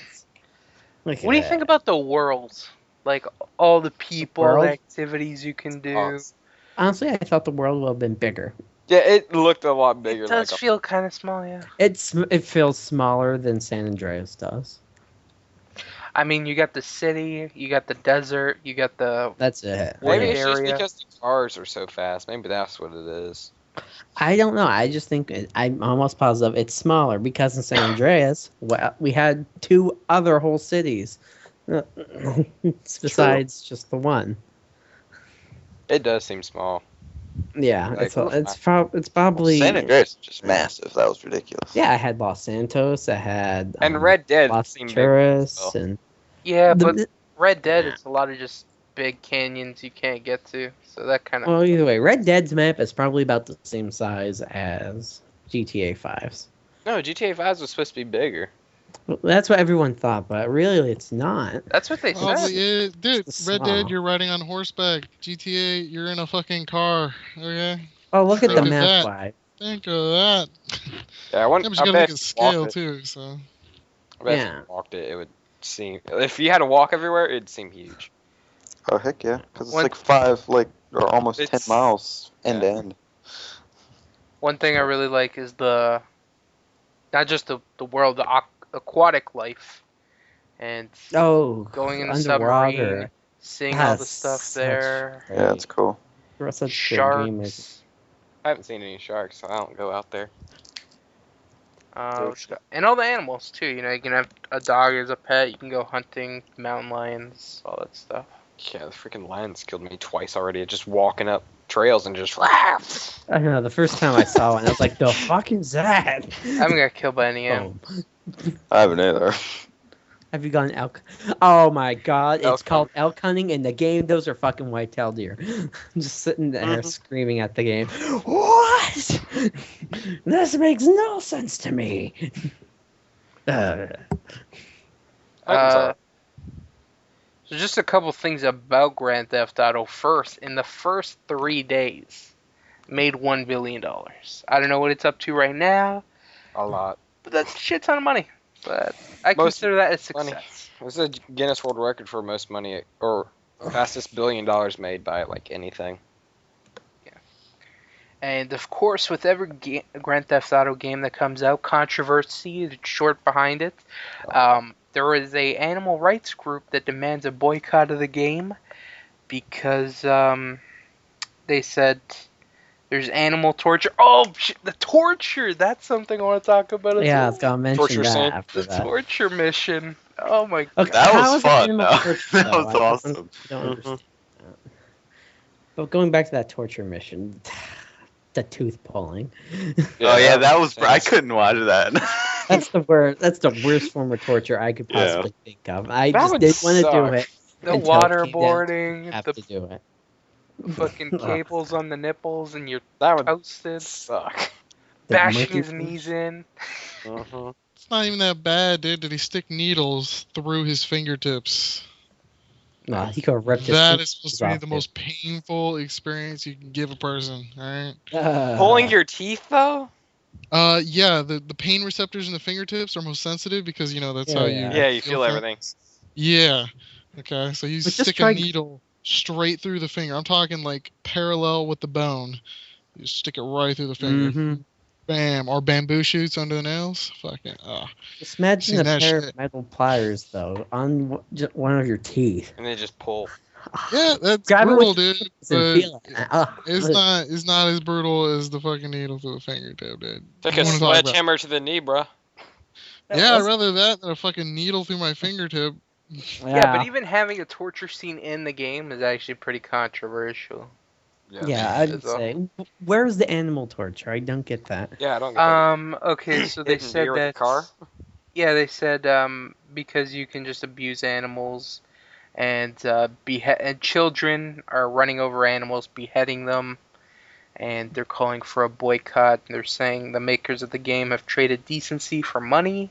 C: Look
A: What do you
C: at
A: think
C: that.
A: about the world? Like all the people,
C: World?
A: the activities you can do.
D: Awesome.
C: Honestly, I thought the world would have been bigger.
D: Yeah, it looked a lot bigger.
A: It does
D: like
A: feel kind of small, yeah.
C: It feels smaller than San Andreas does.
A: I mean, you got the city, you got the desert, you got the.
C: That's it.
D: Maybe
A: Yeah.
D: it's just
A: area.
D: because the cars are so fast. Maybe that's what it is.
C: I don't know. I just think I'm almost positive it's smaller because in San Andreas, we had 2 other whole cities, besides just the one.
D: It does seem small.
C: Yeah,
D: Like,
C: it's probably
E: San Andreas is just massive. That was ridiculous.
C: Yeah, I had Los Santos. I had
D: And Red Dead
C: Las
D: seemed big.
C: Venturas,
D: well.
C: and
A: Yeah,
C: the-
A: but Red Dead, it's a lot of just big canyons you can't get to. So that kind of.
C: well, either way, Red Dead's map is probably about the same size as GTA 5's.
D: No, GTA 5 was supposed to be bigger.
C: Well, that's what everyone thought, but really, it's not.
A: That's what they said.
B: Probably is. Dude,
C: It's
B: Red
C: small.
B: Dead, you're riding on horseback. GTA, you're in a fucking car. Okay?
C: Oh, look at the
B: Look at
C: map
B: that.
C: wide.
B: Think of that.
D: Yeah, I want.
B: Yeah, but
D: I
B: you gotta
D: bet
B: look
D: if
B: at
D: you
B: scale
D: walked it-
B: too, so.
D: I bet if
C: Yeah.
D: you walked it, it would seem. If you had to walk everywhere, it'd seem huge.
E: Oh heck yeah, because it's
A: One-
E: like 5, or almost
D: It's-
E: 10 miles end to
D: yeah.
E: end.
A: One thing I really like is not just the world, the aquatic life, and
C: Oh,
A: going in the
C: underwater.
A: submarine, seeing all the
C: That's
A: stuff
C: such
A: there,
E: Yeah, it's cool.
C: Such good game making.
A: sharks.
D: I haven't seen any sharks, so I don't go out there.
A: And all the animals too. You know, you can have a dog as a pet. You can go hunting, mountain lions, all that stuff.
D: Yeah, the freaking lions killed me twice already. Just walking up trails and just.
C: I don't know. The first time I saw one, I was like, "The fuck is that?"
A: I haven't got killed by any animals.
E: I haven't either.
C: Have you gone elk? Oh my god, it's
D: Elk
C: called elk hunting in the game. Those are fucking white-tailed deer. I'm just sitting there screaming at the game. What? This makes no sense to me.
A: So just a couple things about Grand Theft Auto. First, in the first 3 days, made $1 billion. I don't know what it's up to right now.
D: A lot.
A: But that's a shit ton of money. But I consider that a success.
D: Money. This is a Guinness World Record for most money, or fastest $1 billion made by like anything.
A: Yeah. And of course, with every Grand Theft Auto game that comes out, controversy is short behind it. There is a animal rights group that demands a boycott of the game because they said there's animal torture. Oh, shit, the torture! That's something I want to talk about as
C: Yeah, I
A: well.
C: was gonna mention
D: Torture
C: that
D: scene.
C: after
A: The
C: that.
A: torture mission. Oh my god.
C: Okay,
E: That
C: how
E: was
C: is
E: fun,
C: animal
E: though.
C: torture,
E: That
C: though?
E: was
C: I
E: awesome.
C: don't understand. But going back to that torture mission, the tooth pulling.
E: Oh yeah, that was. I couldn't watch that.
C: That's the worst. That's the worst form of torture I could
E: Yeah.
C: possibly think of. I
D: That
C: just
D: would
C: didn't want to do
D: suck.
C: it.
A: The
C: until it came down to
A: waterboarding,
C: have
A: the
C: to do it.
A: fucking cables on the nipples, and you're
D: That would
A: toasted.
D: suck.
C: The
A: Bashing
C: monkey
A: his
C: punch.
A: knees in.
B: It's not even that bad, dude. Did he stick needles through his fingertips?
C: No, he could have ripped his
B: That
C: fingers
B: is supposed to be
C: off,
B: the
C: dude.
B: most painful experience you can give a person, alright?
D: Pulling your teeth though?
B: Yeah, the pain receptors in the fingertips are most sensitive because, you know, that's how you...
D: Yeah, you feel
B: things.
D: everything.
B: Yeah. Okay, so you
C: But just
B: stick
C: try-
B: a needle straight through the finger. I'm talking like parallel with the bone. You stick it right through the finger.
C: Mhm.
B: Bam. Or bamboo shoots under the nails. Fucking,
C: Just imagine
B: Seen
C: a
B: that
C: pair
B: shit.
C: of metal pliers, though, on one of your teeth.
D: And they just pull.
B: Yeah, that's
C: Grab it
B: brutal,
C: with
B: dude.
C: and
B: But
C: feel it. Ugh.
B: it's not as brutal as the fucking needle through the fingertip, dude.
D: Take
B: You
D: a
B: wanna talk about-
D: sledgehammer to the knee, bruh.
B: Yeah, I'd rather that than a fucking needle through my fingertip.
A: Yeah, but even having a torture scene in the game is actually pretty controversial.
C: Yeah, I'd
A: It's a-
C: say. Where's the animal torture? I don't get that.
D: Yeah, I don't get that.
A: Okay, so they
D: Hitting
A: said
D: deer with a
A: that.
D: car?
A: Yeah, they said because you can just abuse animals, and and children are running over animals, beheading them, and they're calling for a boycott. They're saying the makers of the game have traded decency for money,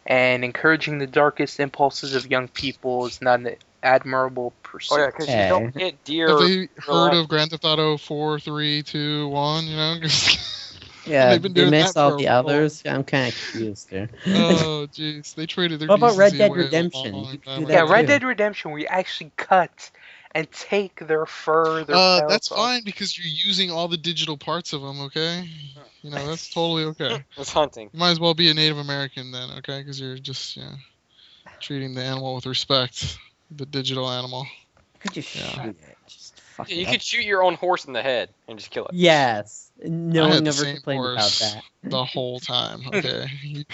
A: and encouraging the darkest impulses of young people is not an admirable pursuit.
D: Oh yeah, because you
C: Hey.
D: don't hit deer.
B: Have they heard
D: life.
B: of Grand Theft Auto 4, 3, 2, 1, you know?
C: Yeah,
B: They've been
C: they
B: doing
C: missed
B: that
C: all
B: for
C: the
B: a while.
C: others. I'm kind of confused there.
B: Oh, jeez. They traded their
C: What about Red
B: decency
C: Dead
B: away a
C: Redemption?
B: long
C: You could
B: time
C: do
B: ago.
A: Yeah,
C: that
A: Red
C: too.
A: Dead Redemption, where you actually cut and take their fur, their
B: That's
A: pelts off.
B: fine because you're using all the digital parts of them, okay? You know, that's totally okay.
D: It's hunting.
B: You might as well be a Native American then, okay? Because you're just, treating the animal with respect. The digital animal.
C: You could just
B: Yeah.
C: shoot it. Just fuck
D: You
C: it
D: could
C: up.
D: shoot your own horse in the head and just kill it.
C: Yes. No
B: I had
C: one
B: the
C: ever
B: same
C: complained about
B: horse
C: that.
B: the whole time, okay?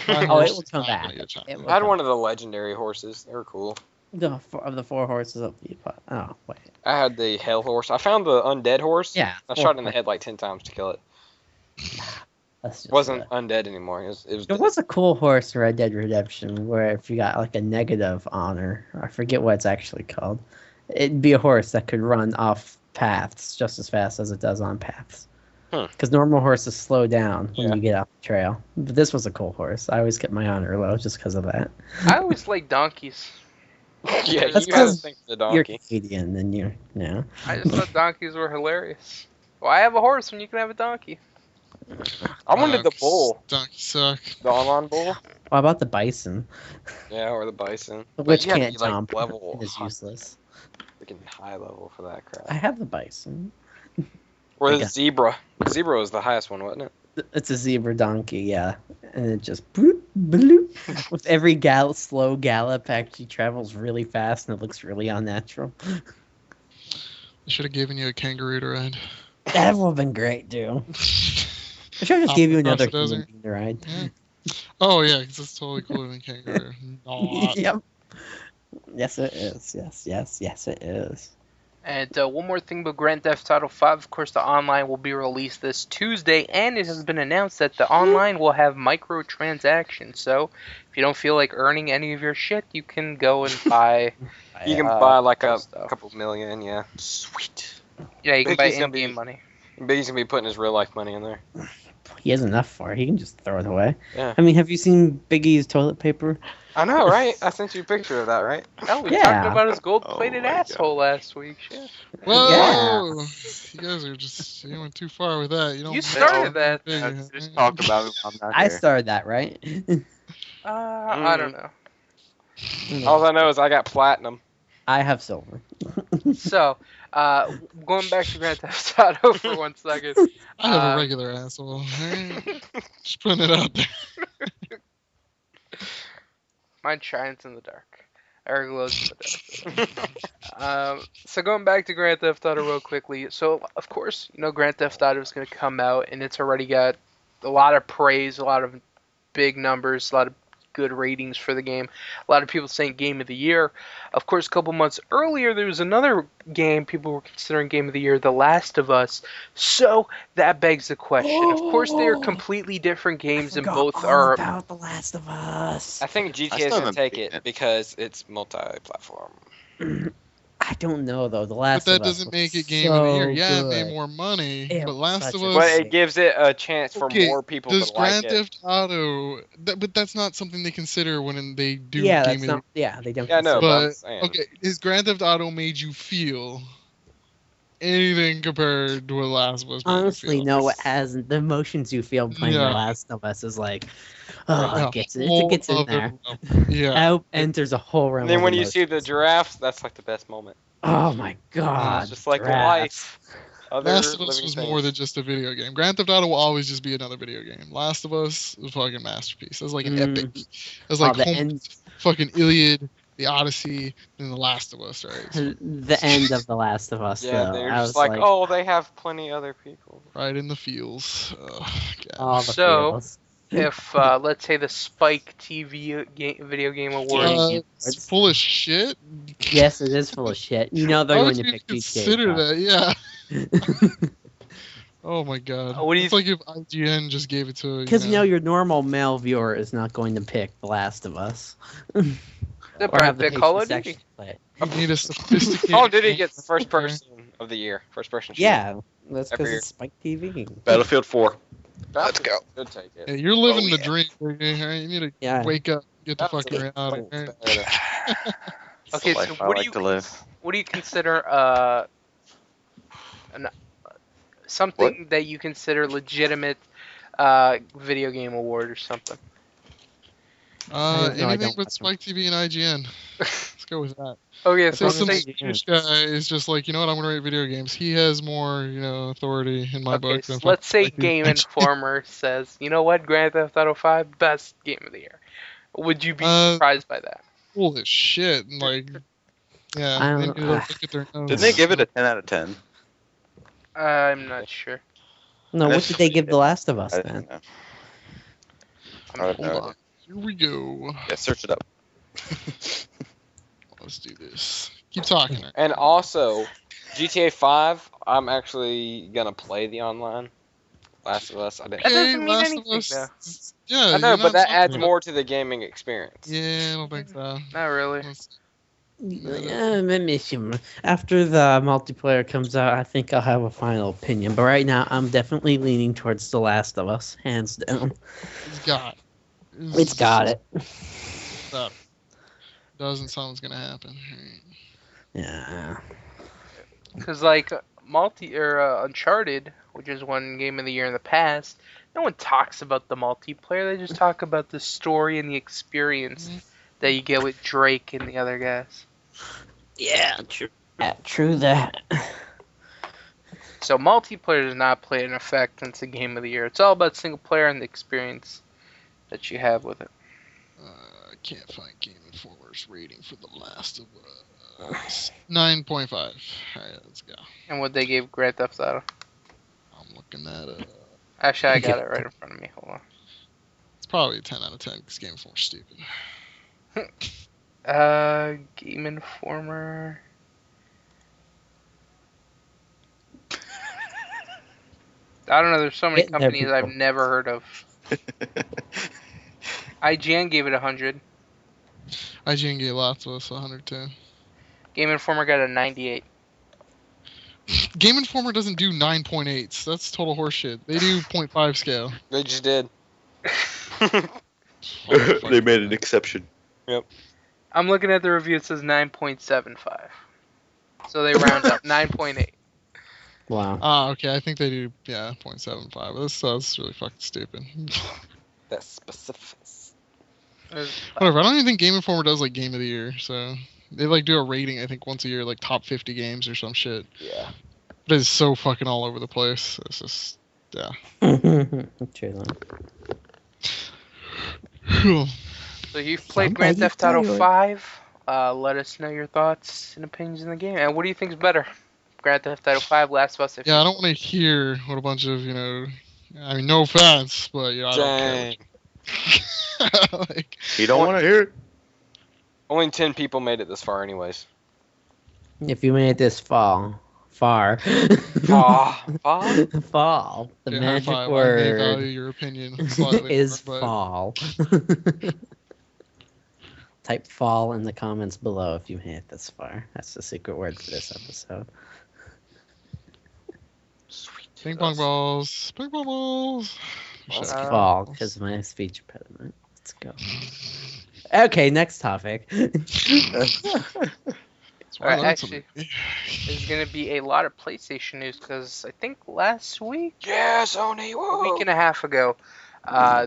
B: My
C: Oh,
B: horse
C: it will
B: is
C: come
B: not
C: back.
B: gonna get shot.
C: It will
D: I had
C: come
D: one of the legendary horses. They were cool.
C: of the four horses of the oh wait.
D: I had the hell horse. I found the undead horse.
C: Yeah.
D: I
C: four
D: shot it in the
C: horses.
D: head like 10 times to kill it.
C: That's just
D: It wasn't undead anymore. It was
C: There was a cool horse in Red Dead Redemption where if you got like a negative honor, I forget what it's actually called, it'd be a horse that could run off paths just as fast as it does on paths. Because normal horses slow down when
D: Yeah.
C: you get off the trail. But this was a cool horse. I always kept my honor low just because of that.
A: I always like donkeys.
D: Yeah,
C: That's
D: you gotta
C: 'cause
D: think the
C: You're
D: donkey.
C: Canadian, and you know.
A: I just thought donkeys were hilarious. Why have a horse when you can have a donkey?
D: I wanted the bull.
B: Donkeys suck.
D: The online bull.
C: What about the bison?
D: Yeah, or the bison.
C: Which
D: you had to
C: can't
D: be, like,
C: jump.
D: level
C: It is
D: 100.
C: useless.
D: Freaking high level for that crap.
C: I have the bison.
D: Or the
C: Okay.
D: zebra. Zebra was the highest one, wasn't it?
C: It's a zebra donkey, yeah. And it just bloop, bloop. With every slow gallop, actually travels really fast and it looks really unnatural.
B: I should have given you a kangaroo to ride.
C: That would have been great, too. I should have just gave you another human being to ride.
B: Yeah. Oh yeah, 'cause it's totally cooler than kangaroo. Not.
C: Yep. Yes, it is. Yes, it is.
A: And one more thing about Grand Theft Auto 5, of course, the online will be released this Tuesday, and it has been announced that the online will have microtransactions. So, if you don't feel like earning any of your shit, you can go and buy.
D: You can buy like a
A: stuff.
D: couple million, yeah.
E: Sweet.
A: Yeah, you can buy
D: Biggie's gonna
A: in-game
D: be-
A: money.
D: Biggie's gonna be putting his real life money in there.
C: He has enough for it. He can just throw it away.
D: Yeah.
C: I mean, have you seen Biggie's toilet paper?
D: I know, right? I sent you a picture of that, right?
A: Oh, we were
C: Yeah.
A: talking about his gold-plated
E: Oh my
A: asshole last week. Shit.
B: Whoa! You guys are just you went too far with that. You don't.
A: You started that.
E: Just talk about it. I'm not
C: I
E: here.
C: started that, right?
A: I don't know.
D: All I know is I got platinum.
C: I have silver.
A: So, going back to Grand Theft Auto for 1 second.
B: I have a regular asshole. Alright? Just putting it out there.
A: Mine shines in the dark. Or glows in the dark. So going back to Grand Theft Auto real quickly. So, of course, you know Grand Theft Auto is going to come out, and it's already got a lot of praise, a lot of big numbers, a lot of good ratings for the game. A lot of people saying Game of the Year. Of course, a couple months earlier, there was another game people were considering Game of the Year, The Last of Us. So that begs the question. Of course, they are completely different games, and both are.
C: about The Last of Us.
D: I think GTA
E: I
D: is
E: still
D: gonna
E: haven't
D: take
E: beaten
D: it
E: it.
D: because it's multi-platform.
C: I don't know though. The
B: But
C: Last
B: that
C: of Us
B: doesn't
C: was
B: make it game of the year.
C: so
B: Yeah, it made
C: good.
B: more money.
C: It
B: But
C: was
B: Last
C: such
B: of
C: a
B: Us.
D: But
C: good
D: it gives it a chance for
B: Okay,
D: more people
B: Does
D: to like
B: Grand
D: it.
B: Theft Auto? But that's not something they consider when they do
C: Yeah,
B: game
C: that's
B: of
C: not. Yeah, they don't.
D: Yeah, no,
C: consider-
D: but I'm
B: But
D: saying.
B: okay, has Grand Theft Auto made you feel anything compared to what Last of Us made
C: Honestly,
B: you feel?
C: no, it hasn't. The emotions you feel playing The
B: Yeah.
C: Last of Us is like, oh,
B: A
C: it gets in
B: whole
C: there.
B: other realm. Yeah.
C: Out enters a whole realm.
D: And then
C: of
D: when you see the
C: emotions.
D: giraffes, that's like the best moment.
C: Oh my god!
D: It's just like
C: giraffes.
D: life. Other
B: Last of Us
D: living
B: was
D: things.
B: more than just a video game. Grand Theft Auto will always just be another video game. Last of Us was a fucking masterpiece. It was like an epic. It was like
C: the
B: Homer's
C: end,
B: fucking Iliad, the Odyssey, and the Last of Us, right? So,
C: the end of The Last of Us.
D: Yeah,
C: though.
D: they're
C: I
D: just
C: was
D: like, oh, they have plenty other people.
B: right in the feels. God.
C: all the
A: So,
C: feels.
A: If, let's say, the Spike TV Video Game Award.
C: Game
B: It's
C: Awards.
B: full of shit.
C: Yes, it is full of shit. You know they're
B: How
C: going
B: would
C: to
B: you
C: pick
B: consider
C: GTA.
B: that? Yeah. Oh my god.
A: What do you
B: It's like if IGN just gave it to
C: Because you know your normal male viewer is not going to pick The Last of Us.
A: They'll
C: Or
A: probably
C: have the
A: pick Call of
C: patient
A: Duty.
C: section play it.
B: you need a sophisticated.
D: Oh, did he get the first
B: Okay.
D: person of the year? First person shooter.
C: Yeah, that's
D: Every
C: because
D: year.
C: it's Spike TV.
E: Battlefield 4.
D: Let's
E: go.
D: Should take it.
B: Yeah, you're living
E: Oh,
B: the
E: yeah.
B: dream. Okay? Right? You need to
C: Yeah.
B: wake up, get the
D: That's
B: fuck
D: it.
B: reality. Right?
E: It's
A: Okay,
E: the
A: so
E: life I
A: what do
E: like
A: you
E: to live.
A: what do you consider something that you consider legitimate video game award or something?
C: No, I
B: Anything
C: don't
B: but
C: watch
B: Spike TV and IGN. Let's go with that.
A: Okay,
B: So
A: so
B: some
A: say,
B: Swedish guy is just like, you know what, I'm gonna rate video games. He has more, authority in my
A: okay,
B: book
A: so
B: than
A: let's say
B: fucking Spike TV.
A: Game Informer says, you know what, Grand Theft Auto 5, best game of the year. Would you be surprised by that?
B: Cool as shit. And like, yeah,
C: I
B: they
C: don't-
B: need to look at their nose.
E: Didn't they give it a 10 out of 10?
A: I'm not sure.
C: No, what did they give The Last of Us
E: I
C: then?
E: don't know.
A: Hold
E: no
A: on.
B: Here we go.
E: Yeah, search it up.
B: Let's do this. Keep talking.
D: And also, GTA 5, I'm actually gonna play the online. Last of Us, I didn't.
A: That doesn't mean
B: Last
A: anything,
B: of Us.
A: though.
B: Yeah,
D: I know,
B: you're
D: but
B: not
D: that
B: talking
D: adds
B: about-
D: more to the gaming experience.
B: Yeah, I don't think so.
A: Not really.
C: After the multiplayer comes out, I think I'll have a final opinion. But right now, I'm definitely leaning towards The Last of Us, hands down.
B: It's got.
C: It's got it.
B: Up. Doesn't sound gonna happen.
C: Yeah.
A: Because, like, Uncharted, which is one game of the year in the past, no one talks about the multiplayer. They just talk about the story and the experience that you get with Drake and the other guys.
C: Yeah, true. Yeah, true that.
A: So multiplayer does not play an effect into game of the year. It's all about single player and the experience that you have with it.
B: I can't find Game Informer's rating for The Last of Us. 9.5. Alright, let's go.
A: And what they gave Grand Theft Auto.
B: looking that up.
A: Actually, I got it right in front of me. Hold
B: It's probably a 10 out of 10 because Game Informer's stupid.
A: on. Game Informer. I don't know. There's so many
C: Getting there,
A: companies I've
C: people.
A: never heard of. IGN gave it 100.
B: IGN gave lots of us 100
A: Game Informer got a 98.
B: Game Informer doesn't do 9.8s. That's total horseshit. They do 0.5 scale.
D: They just did.
E: They made an exception.
A: I'm looking at the review. It says 9.75. So they round up 9.8.
C: Wow.
B: Ah, okay. I think they do, 0.75. That's really fucking stupid.
D: That's specific.
B: Whatever. I don't even think Game Informer does like Game of the Year. So they like do a rating. I think once a year, like top 50 games or some shit.
D: Yeah.
B: But it's so fucking all over the place. It's just
C: True.
A: So you've played
C: Somebody
A: Grand Theft Auto
C: do it.
A: 5. Let us know your thoughts and opinions in the game. And what do you think is better? Grand Theft Auto 5, Last of Us?
B: Yeah, I don't want to hear what a bunch of, I mean, no offense, but, I don't
D: Dang.
B: care. Like,
E: You don't want to hear it?
D: Only 10 people made it this far, anyways.
C: If you made it this far.
D: Fall.
C: Fall. The
B: high
C: magic
B: five. I may value
C: word
B: your opinion slightly
C: is
B: more, but
C: fall. Type fall in the comments below if you made it this far. That's the secret word for this episode.
D: Sweet.
B: ping pong balls. Ping pong balls.
D: Well,
B: Shut up.
C: Fall, because of my speech impediment. Let's go. Okay, next topic.
B: That's why I
A: Alright,
B: learned something.
A: There's going to be a lot of PlayStation news because I think last week,
D: Yeah, Sony.
A: a
D: Woo!
A: week and a half ago,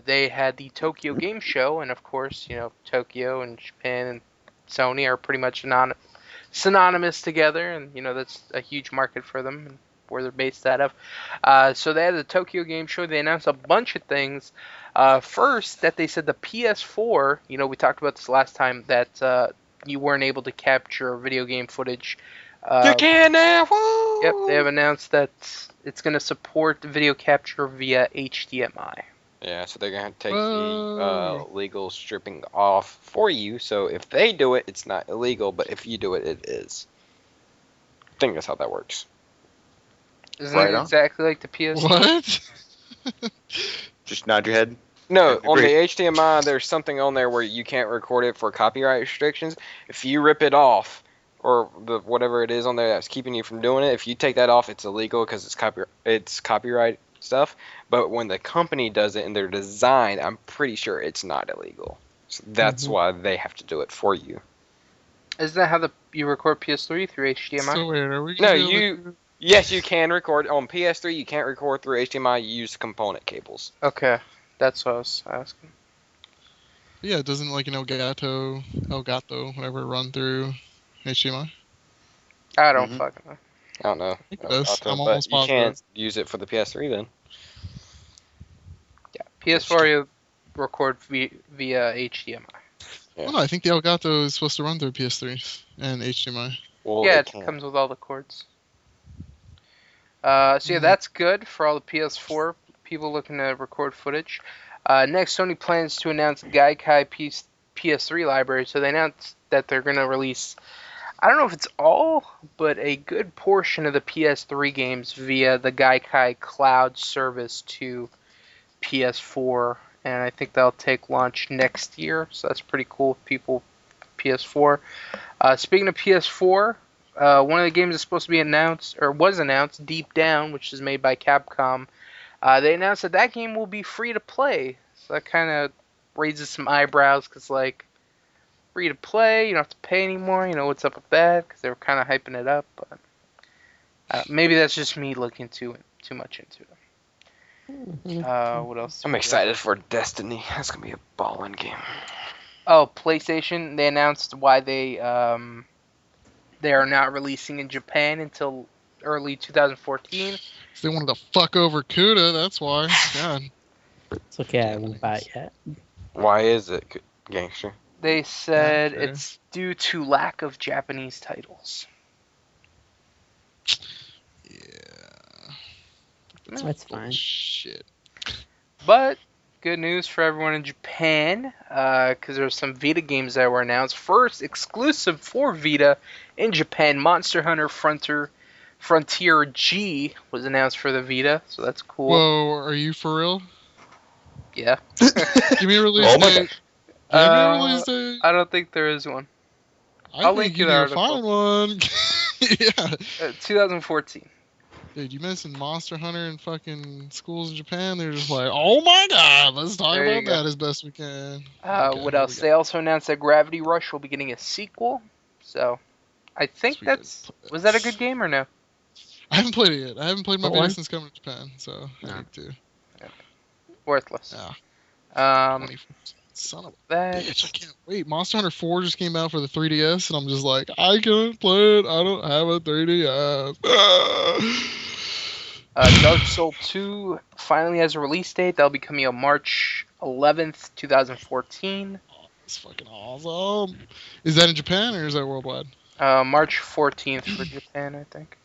A: they had the Tokyo Game Show, and of course, Tokyo and Japan and Sony are pretty much synonymous together, and that's a huge market for them and where they're based out of. So they had the Tokyo Game Show. They announced a bunch of things. First, that they said the PS4. We talked about this last time that you weren't able to capture video game footage.
D: You can now. Woo!
A: Yep, they have announced that it's going to support video capture via HDMI.
D: Yeah, so they're gonna take
B: Whoa.
D: the legal stripping off for you. So if they do it, it's not illegal. But if you do it, it is. I think that's how that works.
A: Isn't
E: Right
A: it
E: on.
A: exactly like the PS?
B: What?
E: Just nod your head.
D: No,
E: I
D: on the
E: agree.
D: HDMI, there's something on there where you can't record it for copyright restrictions. If you rip it off, or whatever it is on there that's keeping you from doing it, if you take that off, it's illegal because it's copyright stuff. But when the company does it in their design, I'm pretty sure it's not illegal. So that's why they have to do it for you.
A: Isn't that how you record PS3 through HDMI?
B: So wait, are we
D: No,
B: gonna be able to-
D: Yes, you can record on PS3. You can't record through HDMI. You use component cables.
A: Okay, that's what I was asking.
B: Yeah, doesn't Elgato, whatever, run through HDMI?
A: I don't
E: Mhm.
A: fucking know.
D: I don't know.
B: think it does.
D: But
B: I'm almost
D: you
B: positive.
D: can't use it for the PS3 then.
A: Yeah, PS4 you record via HDMI.
D: Yeah.
B: Well, no, I think the Elgato is supposed to run through PS3 and HDMI.
D: Well,
A: Yeah,
D: it
A: it
D: can't.
A: comes with all the cords. So yeah, that's good for all the PS4 people looking to record footage. Next, Sony plans to announce Gaikai PS3 library. So they announced that they're going to release, I don't know if it's all, but a good portion of the PS3 games via the Gaikai cloud service to PS4. And I think that'll take launch next year. So that's pretty cool if people PS4. Speaking of PS4, one of the games is supposed to be announced, or was announced, Deep Down, which is made by Capcom. They announced that game will be free to play. So that kind of raises some eyebrows, because, free to play, you don't have to pay anymore. What's up with that? Because they were kind of hyping it up. But maybe that's just me looking too much into it. What else? do
D: I'm
A: we got?
D: excited for Destiny. That's gonna be a ballin' game.
A: Oh, PlayStation, they announced why they are not releasing in Japan until early 2014.
B: They wanted to fuck over Cuda, that's why. God.
C: It's okay, I won't buy it yet.
D: Why is it, gangster?
A: They said
B: Okay.
A: it's due to lack of Japanese titles.
B: Yeah.
C: That's fine.
B: Shit.
A: But good news for everyone in Japan, because there's some Vita games that were announced. First, exclusive for Vita in Japan, Monster Hunter Frontier G was announced for the Vita, so that's cool.
B: Whoa, are you for real?
A: Yeah.
B: Give me a release
E: Oh my
B: date.
E: gosh.
B: Give me a release date.
A: I don't think there is one.
B: I
A: I'll
B: think
A: link
B: you
A: you the
B: need to
A: article.
B: find one. Yeah.
A: 2014.
B: Dude, you mentioned Monster Hunter in fucking schools in Japan. They're just like, oh my god, let's talk
A: There you
B: about
A: go.
B: that as best we can. Okay,
A: What
B: here
A: else?
B: we
A: They
B: go.
A: also announced that Gravity Rush will be getting a sequel. So, I think
B: Sweet.
A: was that a good game or no?
B: I haven't played it yet. I haven't played my
C: What
B: Vita
C: one?
B: since coming to Japan, so I
C: No.
B: need to.
A: Worthless.
B: Yeah. 24. Son of a
A: That
B: bitch, I can't wait. Monster Hunter 4 just came out for the 3DS, and I'm just like, I can't play it. I don't have a 3DS.
A: Dark Souls 2 finally has a release date. That'll be coming out March 11th, 2014.
B: It's fucking awesome. Is that in Japan or is that worldwide?
A: March 14th for Japan, I think.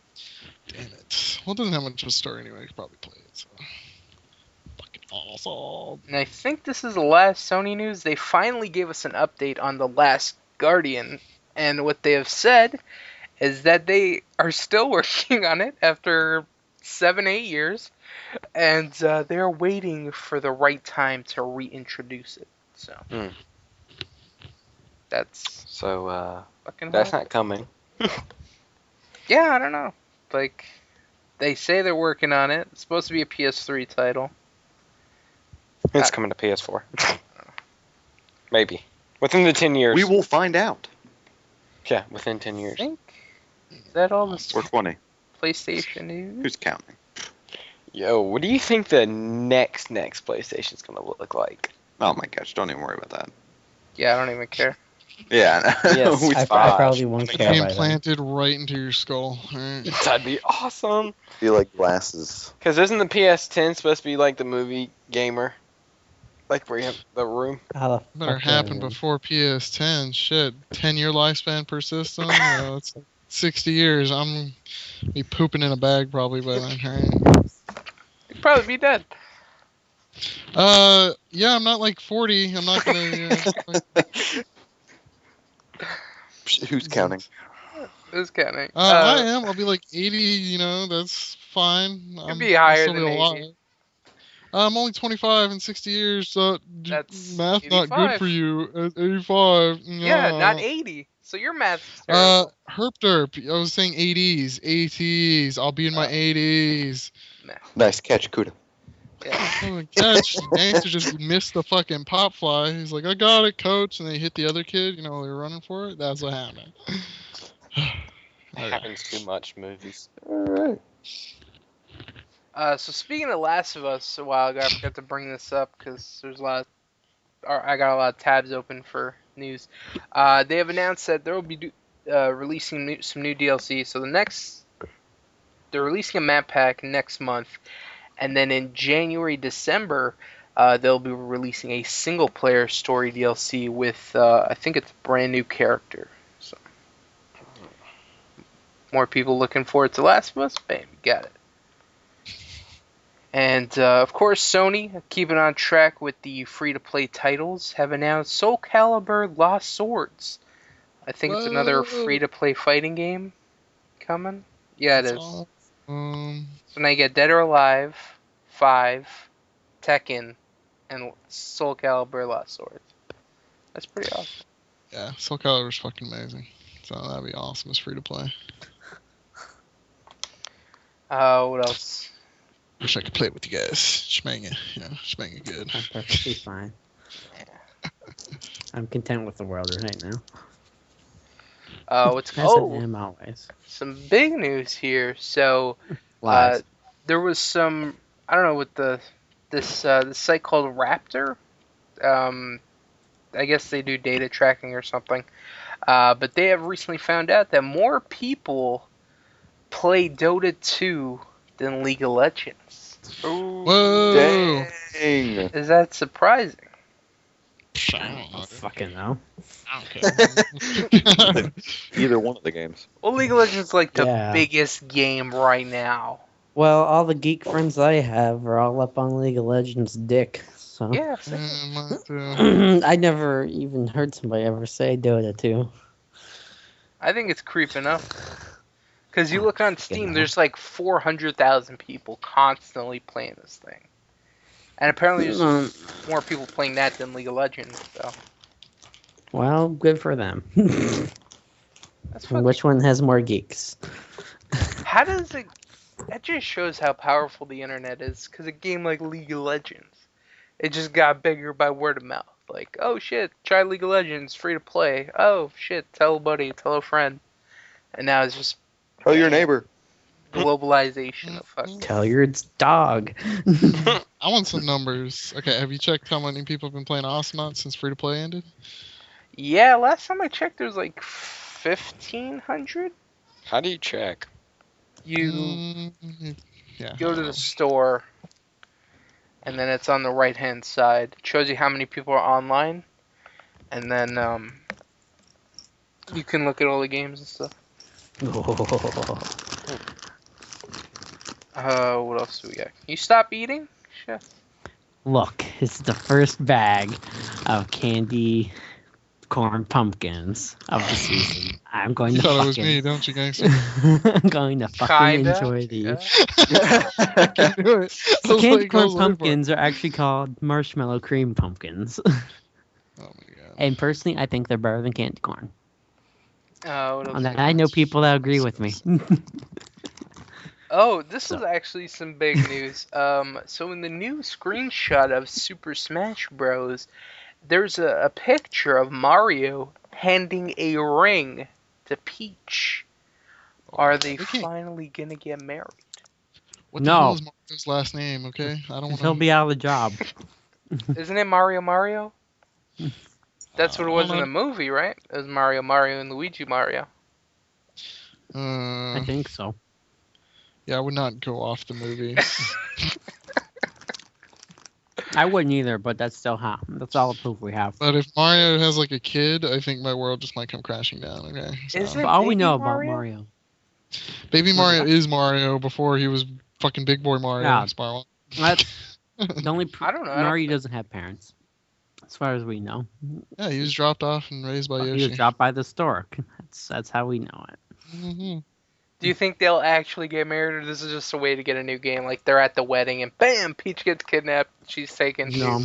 B: Damn it. Well, it doesn't have much of a story anyway. I could probably play it. So. Fucking awesome.
A: And I think this is the last Sony news. They finally gave us an update on The Last Guardian. And what they have said is that they are still working on it after 7-8 years. And they're waiting for the right time to reintroduce it. So. That's
D: So,
A: fucking
D: that's
A: hard.
D: not coming.
A: Yeah, I don't know. Like, they say they're working on it. It's supposed to be a PS3 title.
D: It's coming to PS4. Maybe. Within the 10 years.
E: We will find out.
D: Yeah, within 10
A: I
D: years.
A: think. Is that all the
E: We're 20.
A: PlayStation news?
E: Who's counting?
D: Yo, what do you think the next PlayStation's gonna look like?
E: Oh my gosh, don't even worry about that.
A: Yeah, I don't even care.
E: Yeah,
D: Yes,
E: we
C: I
D: Gosh.
C: probably won't care by then.
B: Implanted right into your skull. Alright.
D: That'd be awesome.
E: feel like glasses.
D: Because isn't the PS10 supposed to be like the movie gamer? Like where you have the room?
C: How the
B: Better
C: fuck
B: happen
C: do I-
B: before PS10. Shit. 10-year lifespan per system. It's like 60 years. I'm be pooping in a bag probably by then. Alright.
A: You'd probably be dead.
B: Yeah, I'm not like 40. I'm not gonna.
E: Who's counting?
A: Who's counting?
B: I am. I'll be like 80. You know, that's fine.
A: You'd be higher
B: I'll still
A: than
B: be
A: 80.
B: alive. I'm only 25 in 60 years, so
A: That's
B: math not
A: 85.
B: good for you. At 85.
A: Yeah, not 80. So your math's terrible.
B: Herp derp. I was saying 80s, 80s. I'll be in my 80s.
E: Nice catch, Kuda.
A: Yeah.
B: Oh, catch. Gangster just missed the fucking pop fly. He's like, I got it, coach. And they hit the other kid, you know, they were running for it. That's what happened.
D: It happens too much movies.
E: Alright.
A: So speaking of Last of Us, a while ago, I forgot to bring this up because there's a lot. I got a lot of tabs open for news. They have announced that there will be releasing some new DLC. So they're releasing a map pack next month, and then in January, December, they'll be releasing a single-player story DLC with I think it's a brand new character. So more people looking forward to Last of Us. Bam, got it. And, of course, Sony, keeping on track with the free-to-play titles, have announced Soul Calibur Lost Swords. I think it's another
B: Whoa.
A: free-to-play fighting game coming. Yeah, it
B: That's
A: is.
B: awesome.
A: So now you get Dead or Alive, 5, Tekken, and Soul Calibur Lost Swords. That's pretty awesome.
B: Yeah, Soul Calibur's fucking amazing. So that'd be awesome as free to play.
A: What else?
B: Wish I could play it with you guys. Schmang it, you know, schmang it good.
C: I'm perfectly fine. I'm content with the world right now.
A: What's
C: As I am always.
A: some big news here. So,
C: Lies.
A: there was some, I don't know, with this site called Raptor. I guess they do data tracking or something. But they have recently found out that more people play Dota 2 than League of Legends.
B: Whoa!
E: Dang.
A: Is that surprising?
B: I don't know.
C: Fucking no.
B: I don't care.
E: Either one of the games.
A: Well, League of Legends is like the
C: Yeah.
A: biggest game right now.
C: Well, all the geek friends I have are all up on League of Legends dick. So
A: Yeah, same.
B: Mine too.
C: I never even heard somebody ever say Dota 2.
A: I think it's creeping up. Because you look on Steam, there's like 400,000 people constantly playing this thing. And apparently there's more people playing that than League of Legends, so.
C: Well, good for them.
A: That's fucking...
C: Which one has more geeks?
A: How does it... That just shows how powerful the internet is. Because a game like League of Legends, it just got bigger by word of mouth. Like, oh shit, try League of Legends, free to play. Oh shit, tell a buddy, tell a friend. And now it's just...
E: Tell your neighbor.
A: Globalization of fucking...
C: Tell your dog.
B: I want some numbers. Okay, have you checked how many people have been playing Osmonaut since free to play ended?
A: Yeah, last time I checked, there was like 1,500.
D: How do you check?
A: You
B: Yeah.
A: go to the store, and then it's on the right-hand side. It shows you how many people are online, and then you can look at all the games and stuff. What else do we got? Can you stop eating? Shit.
C: Look, it's the first bag of candy corn pumpkins of the season. I'm going
B: You
C: to
B: thought it was
C: fucking...
B: me, don't you, guys?
C: I'm going to fucking
A: Kinda.
C: enjoy these.
A: Yeah.
B: I can do it.
C: The
B: Those
C: candy
B: like
C: corn
B: goes overboard.
C: pumpkins are actually called marshmallow cream pumpkins.
B: Oh my god.
C: And personally, I think they're better than candy corn.
A: What else
C: And
A: we got?
C: I know people that agree with me.
A: Oh, this is actually some big news. So in the new screenshot of Super Smash Bros., there's a picture of Mario handing a ring to Peach. Are they
B: Okay.
A: finally gonna get married?
B: What the
C: No.
B: hell is Mario's last name? Okay, I don't want
C: He'll
B: to.
C: be out of the job.
A: Isn't it Mario? That's what it was in the movie, right? It was Mario and Luigi Mario.
C: I think so.
B: Yeah, I would not go off the movie.
C: I wouldn't either, but that's still that's all the proof we have.
B: But if Mario has like a kid, I think my world just might come crashing down. Okay. So.
A: Isn't it
C: But all we
A: Baby
C: know about
A: Mario?
C: Mario.
B: Baby Mario is Mario before he was fucking Big Boy Mario.
C: Yeah.
B: Spiral.
C: The only
A: I don't know. I don't
C: Mario
A: think-
C: doesn't have parents, as far as we know.
B: Yeah, he was dropped off and raised by
C: He
B: Yoshi.
C: was dropped by the stork. That's how we know it.
B: Mm-hmm.
A: Do you think they'll actually get married, or this is just a way to get a new game? Like they're at the wedding and bam, Peach gets kidnapped. She's taken.
C: No.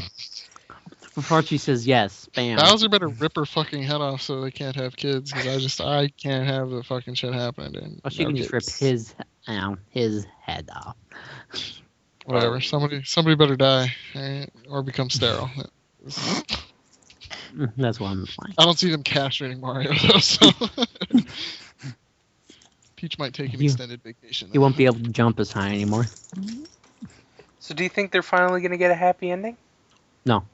C: Before she says yes, bam.
B: Bowser better rip her fucking head off so they can't have kids. Because I can't have the fucking shit happen. And
C: Well, she
B: no
C: can just rip
B: kids.
C: his head off.
B: Whatever. Somebody better die, alright? Or become sterile.
C: That's what I'm fine.
B: I don't see them castrating Mario though. So Peach might take an
C: You-
B: extended vacation.
C: He won't be able to jump as high anymore.
A: So do you think they're finally gonna get a happy ending?
C: No.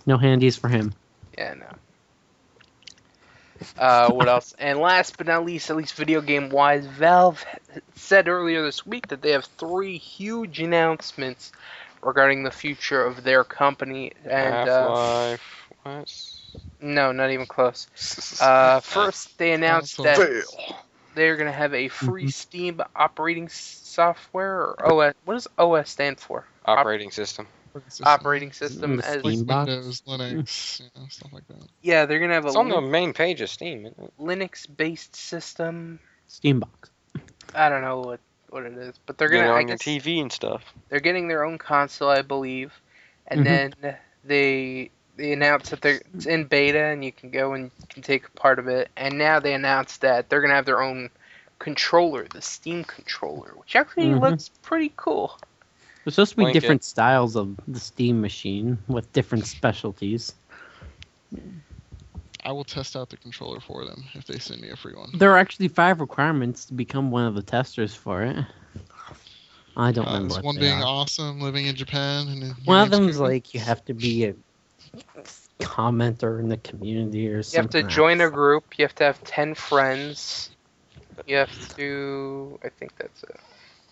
C: No handies for him.
A: Yeah, no. What else? And last but not least, at least video game wise, Valve said earlier this week that they have 3 huge announcements regarding the future of their company. And
D: Half-Life. What?
A: no, not even close. First, they announced that they're gonna have a free Steam operating software, or OS. What does OS stand for?
D: Operating system.
A: Operating system.
C: The
A: As
C: Steam box?
B: Windows, Linux, stuff like that.
A: yeah, they're gonna have a
D: It's on the main page of Steam, isn't it?
A: Linux-based system.
C: Steambox.
A: I don't know what it is, but they're
D: Get it
A: gonna. I
D: on your
A: guess
D: TV and stuff.
A: they're getting their own console, I believe, and then they announced that it's in beta and you can go and you can take part of it. And now they announced that they're gonna have their own controller, the Steam controller, which actually looks pretty cool.
C: There's supposed to be
D: Link it.
C: different styles of the Steam machine with different specialties.
B: I will test out the controller for them if they send me a free one.
C: There are actually 5 requirements to become one of the testers for it. I don't remember
B: This
C: what
B: one
C: they
B: being
C: are.
B: awesome, living in Japan. And
C: One of them's like you have to be a commenter in the community or
A: You have
C: something.
A: to join a group. You have to have 10 friends. You have to. I think that's it.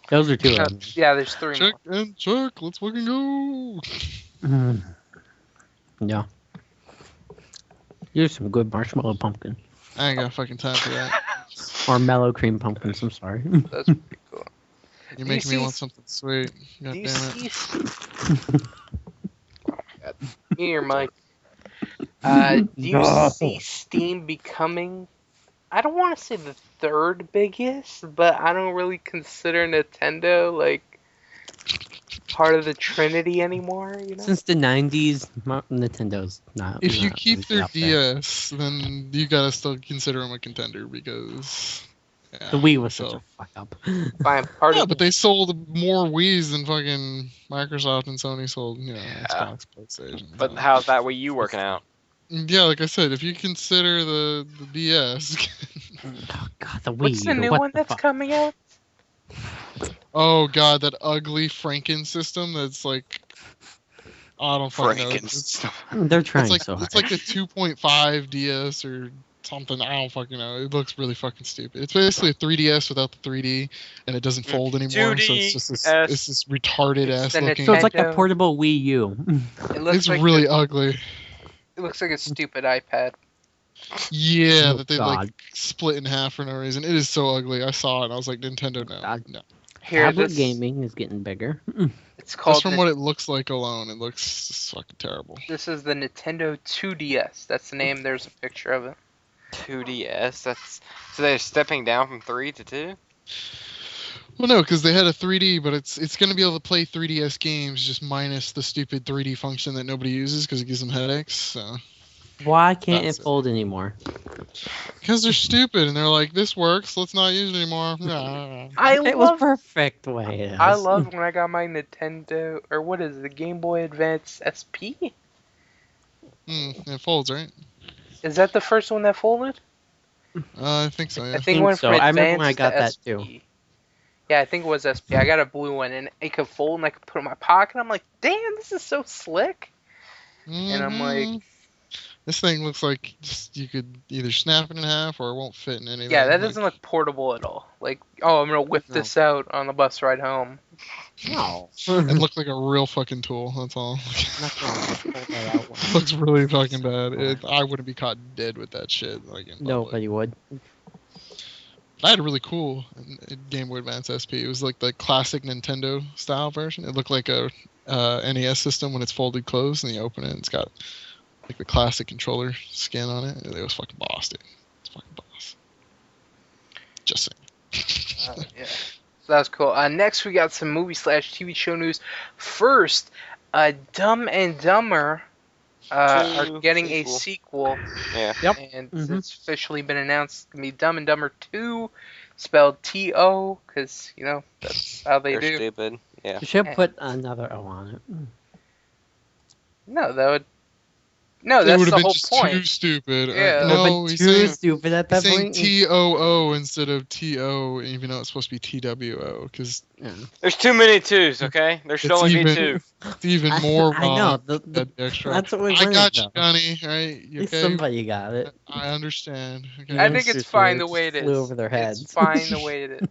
C: Those are 2 of them.
A: Yeah, there's 3
B: check
A: more.
B: and check. Let's fucking go.
C: Yeah. Here's some good marshmallow pumpkin.
B: I ain't got fucking time for that.
C: Or mellow cream pumpkins, I'm sorry.
A: That's pretty cool.
B: You're
A: Do you
B: making me
A: see-
B: want something sweet. God
A: Do you
B: damn it.
A: see? Me or Mike? Do you
C: No.
A: see Steam becoming? I don't want to say the third biggest, but I don't really consider Nintendo like part of the Trinity anymore. You know?
C: Since the 90s, Nintendo's not.
B: If you
C: not
B: keep
C: really
B: their
C: out there.
B: DS, then you gotta still consider them a contender because. Yeah,
C: The Wii was
B: so.
C: such a fuck up.
A: Fine, part
B: Yeah,
A: of
B: but they sold more Wii's than fucking Microsoft and Sony sold, Xbox, PlayStation.
D: But
B: so.
D: how's that Wii U working out?
B: Yeah, like I said, if you consider the DS.
C: Oh god, the Wii
A: What's the
C: U,
A: new
C: what
A: one
C: the
A: that's
C: fuck?
A: coming out?
B: Oh god, that ugly Franken system that's like. I don't fucking know.
C: They're trying
B: It's like
C: so hard.
B: it's like the 2.5 DS or something. I don't fucking know. It looks really fucking stupid. It's basically a 3DS without the 3D, and it doesn't fold anymore. So it's just this retarded
A: It's
B: ass
A: the
B: looking.
C: So it's like a
A: Nintendo-
C: portable Wii U.
A: It looks
B: It's
A: like
B: really ugly.
A: it looks like a stupid iPad.
B: Yeah,
C: Oh,
B: that they
C: God.
B: like split in half for no reason. It is so ugly. I saw it and I was like, Nintendo, no,
C: God.
B: no.
A: Here,
C: Tablet
A: this
C: gaming is getting bigger.
A: it's called.
B: Just from what it looks like alone, it looks just fucking terrible.
A: This is the Nintendo 2DS. That's the name. There's a picture of it.
D: 2DS. That's so they're stepping down from 3 to 2.
B: Well, no, because they had a 3D, but it's going to be able to play 3DS games just minus the stupid 3D function that nobody uses because it gives them headaches. So.
C: Why can't
B: That's
C: it
B: it.
C: fold anymore?
B: Because they're stupid and they're like, this works, let's not use it anymore. Nah.
C: It was perfect the way it is.
A: I loved when I got my Nintendo, or what is it, the Game Boy Advance SP?
B: It folds, right?
A: Is that the first one that folded?
B: I think so,
A: I
B: yeah.
A: think
C: think
A: it went
C: so.
A: from
C: I remember when I
A: Advance
C: got
A: to
C: that
A: SP.
C: too.
A: Yeah, I think it was SP. I got a blue one, and it could fold, and I could put it in my pocket. I'm like, damn, this is so slick. And I'm like,
B: Mhm. This thing looks like just you could either snap it in half or it won't fit in anything.
A: yeah, that
B: like-
A: doesn't look portable at all. Like, oh, I'm gonna whip
C: No.
A: this out on the bus ride home.
C: No.
B: It looked like a real fucking tool. That's all.
C: Not gonna pull that out.
B: It looks really fucking bad. I wouldn't be caught dead with that shit. Like in public.
C: Nobody would.
B: I had a really cool Game Boy Advance SP. It was like the classic Nintendo style version. It looked like a NES system when it's folded closed and you open it. It's got like the classic controller skin on it. It was fucking boss, dude. It's fucking boss. Just saying.
A: Yeah. So that was cool. Next, we got some movie/TV show news. First, Dumb and Dumber are getting a sequel.
D: Yeah.
C: Yep.
A: And
C: Mhm.
A: it's officially been announced. It's going to be Dumb and Dumber 2, spelled T-O, because, that's how they
D: They're
A: do.
D: stupid. Yeah.
C: You should put another O on it.
A: No, that would... No,
B: It
A: that's
B: would have
A: the
B: been
A: whole
B: just
A: point.
B: too stupid.
A: Yeah.
C: It
B: No,
C: would've
B: he's
C: been too
B: saying,
C: stupid at that
B: he's saying
C: point.
B: T-O-O instead of T-O, even though it's supposed to be T-W-O, because
C: Yeah.
D: There's too many twos. Okay. There should
B: It's
D: only be
B: even-
D: 2.
B: it's even more
C: I know.
B: wrong.
C: The,
B: That extra.
C: that's what we
B: I
C: wanted,
B: got you,
C: though.
B: Johnny. Right? You okay?
C: Somebody got it.
B: I understand. Okay.
A: I think it's
C: Youngsters
A: fine
C: here
A: the way it
C: just
A: is.
C: flew over their heads.
A: It's fine the way it is.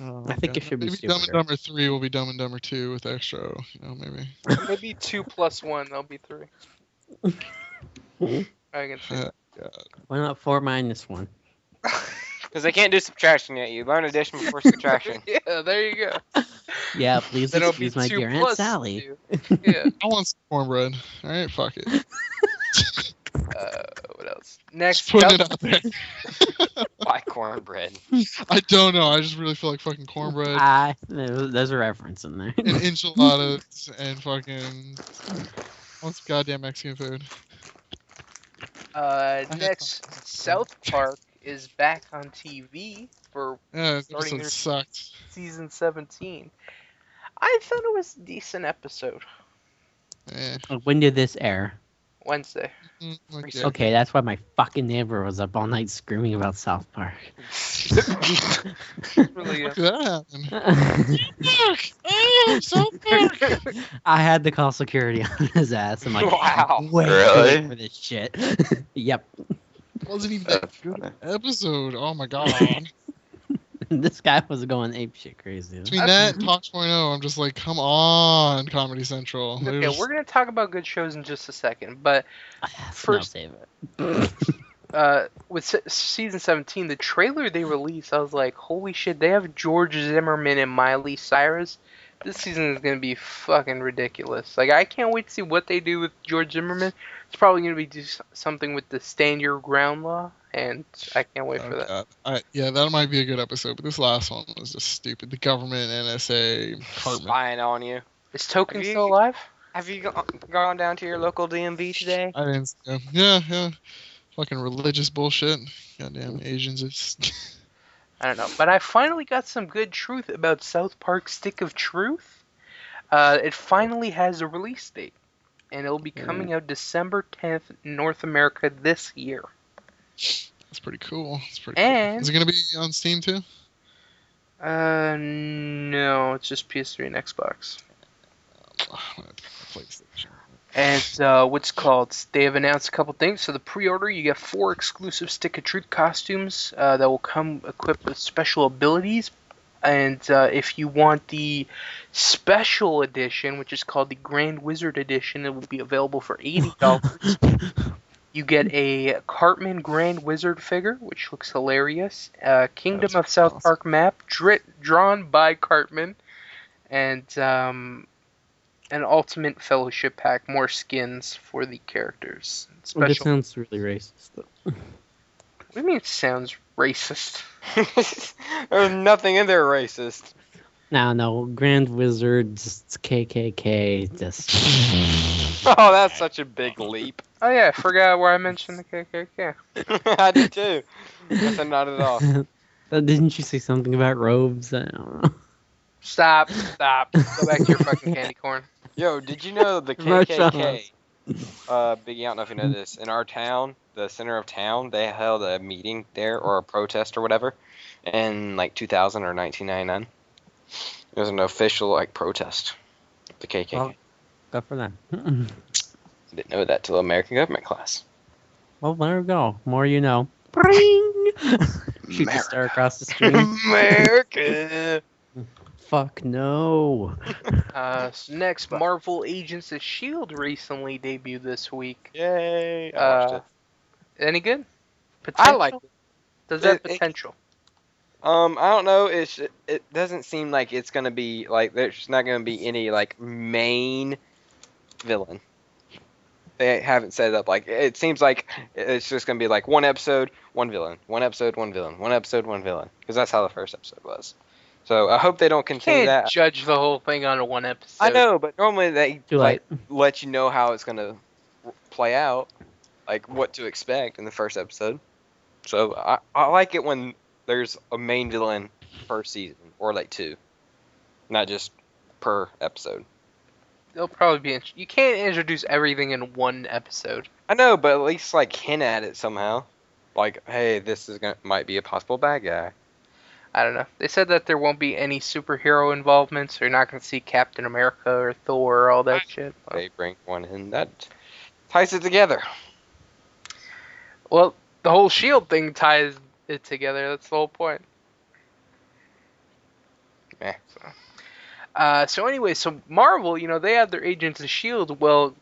B: Oh,
C: I think
B: okay.
C: it should be
B: Maybe Dumb and
C: stupider.
B: Dumber 3 will be Dumb and Dumber 2 with extra O, maybe.
A: Maybe 2 plus 1, that'll be 3. I can see.
C: Why not 4 minus 1?
D: Because they can't do subtraction yet. You learn addition before subtraction.
A: Yeah, there you go.
C: Yeah, please
A: Then it'll be
C: excuse my
A: 2
C: dear Aunt
A: plus
C: Sally.
A: 2. Yeah.
B: I want some cornbread. Alright, fuck it.
A: What else? Next,
B: Just putting it out there.
D: Buy cornbread.
B: I don't know. I just really feel like fucking cornbread
C: There's a reference in there.
B: and enchiladas and fucking. I want some goddamn Mexican food.
A: Next, South Park is back on TV for
B: Yeah, this
A: Starting
B: episode
A: their-
B: sucked.
A: season 17. I thought it was a decent episode.
B: Eh.
C: When did this air?
A: Wednesday.
B: Okay.
C: Okay, that's why my fucking neighbor was up all night screaming about South Park.
A: Really,
B: Look at that happen. Fuck! Oh, South Park!
C: I had to call security on his ass. I'm like,
D: Wow.
C: wait
E: Really?
C: for this shit. Yep.
B: Wasn't even that
E: That's
B: good
E: funny.
B: episode. Oh my god.
C: This guy was going ape shit crazy.
B: Between that and Talks 0.0, I'm just like, come on, Comedy Central.
A: okay,
B: There's-
A: we're gonna talk about good shows in just a second, but
C: No,
A: first-
C: save it.
A: with season 17, the trailer they released, I was like, holy shit, they have George Zimmerman and Miley Cyrus. This season is gonna be fucking ridiculous. Like, I can't wait to see what they do with George Zimmerman. It's probably gonna be do something with the Stand Your Ground law, and I can't wait for that.
B: God. Yeah, that might be a good episode, but this last one was just stupid. The government, NSA, Cartman.
D: Spying on you.
A: Is Token still alive?
D: Have you gone down to your local DMV today?
B: I didn't. Yeah. Fucking religious bullshit. Goddamn Asians. It's.
A: I don't know, but I finally got some good truth about South Park Stick of Truth. It finally has a release date, and it'll be coming out December 10th in North America this year.
B: That's pretty cool. Cool.
A: And
B: Is it gonna be on Steam too?
A: No, it's just PS3 and Xbox.
B: PlayStation.
A: And what's called? They have announced a couple things. So the pre-order, you get 4 exclusive Stick of Truth costumes that will come equipped with special abilities. And if you want the special edition, which is called the Grand Wizard Edition, it will be available for $80. You get a Cartman Grand Wizard figure, which looks hilarious. Kingdom of South Park map, drawn by Cartman. And an Ultimate Fellowship pack, more skins for the characters.
C: Well, this sounds really racist, though.
A: What do you mean it sounds racist?
D: There's nothing in there racist.
C: No, Grand Wizards, KKK, just...
D: Oh, that's such a big leap.
A: Oh yeah, I forgot where I mentioned the KKK.
D: I did too. Guess I nodded off.
C: Didn't you say something about robes? I don't know.
A: Stop. Go back to your fucking candy corn.
D: Yo, did you know the KKK? Biggie, I don't know if you know this. In our town, the center of town, they held a meeting there, or a protest or whatever, in like 2000 or 1999. It was an official like protest. The KKK.
C: Well, good for them.
D: Didn't know that till American government class.
C: Well, there we go. More you know. Bring! Shoot the star across the screen.
D: America.
C: Fuck no.
A: So next, Marvel Agents of S.H.I.E.L.D. recently debuted this week.
D: Yay! I watched it.
A: Any good? Potential?
D: I like it.
A: Does that potential?
D: I don't know. It doesn't seem like it's gonna be like there's not gonna be any like main villain. They haven't set it up like it seems like it's just gonna be like one episode, one villain, one episode, one villain, one episode, one villain, because that's how the first episode was. So I hope they don't continue
A: Can't
D: that.
A: judge the whole thing on one episode.
D: I know, but normally they
C: Too
D: like
C: late.
D: let you know how it's gonna play out, like what to expect in the first episode. So I like it when there's a main villain per season, or like 2, not just per episode.
A: They'll probably be. You can't introduce everything in one episode.
D: I know, but at least like hint at it somehow. Like, hey, this is might be a possible bad guy.
A: I don't know. They said that there won't be any superhero involvement, so you're not going to see Captain America or Thor or all that shit.
D: They bring one in that ties it together.
A: Well, the whole S.H.I.E.L.D. thing ties it together. That's the whole point. So anyway, so Marvel, they have their Agents of S.H.I.E.L.D. Well,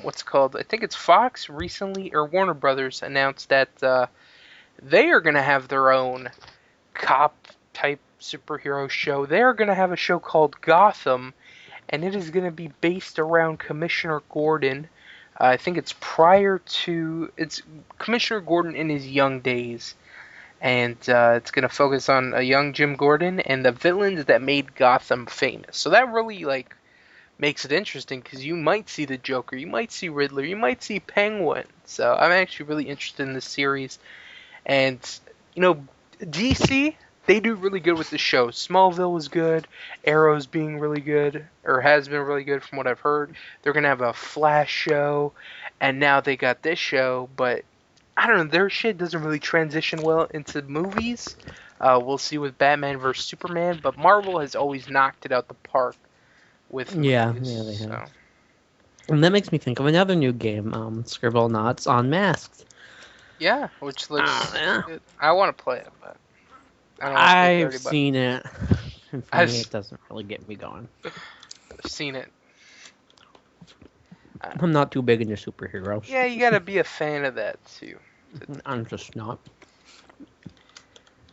A: what's it called? I think it's Fox recently, or Warner Brothers announced that they are going to have their own cop-type superhero show. They are going to have a show called Gotham, and it is going to be based around Commissioner Gordon. I think it's Commissioner Gordon in his young days. And it's going to focus on a young Jim Gordon and the villains that made Gotham famous. So that really, makes it interesting, because you might see the Joker, you might see Riddler, you might see Penguin. So I'm actually really interested in this series. And, DC, they do really good with the show. Smallville was good. Arrow's being really good, or has been really good from what I've heard. They're going to have a Flash show, and now they got this show, but I don't know, their shit doesn't really transition well into movies. We'll see with Batman vs. Superman, but Marvel has always knocked it out the park with movies.
C: Yeah, they have. And that makes me think of another new game, Scribblenauts Unmasked.
A: Yeah, which looks good. I want to play it, but I don't
C: I've seen it. And for me, it doesn't really get me going.
A: I've seen it.
C: I'm not too big into superheroes.
A: Yeah, you gotta be a fan of that, too.
C: I'm just not.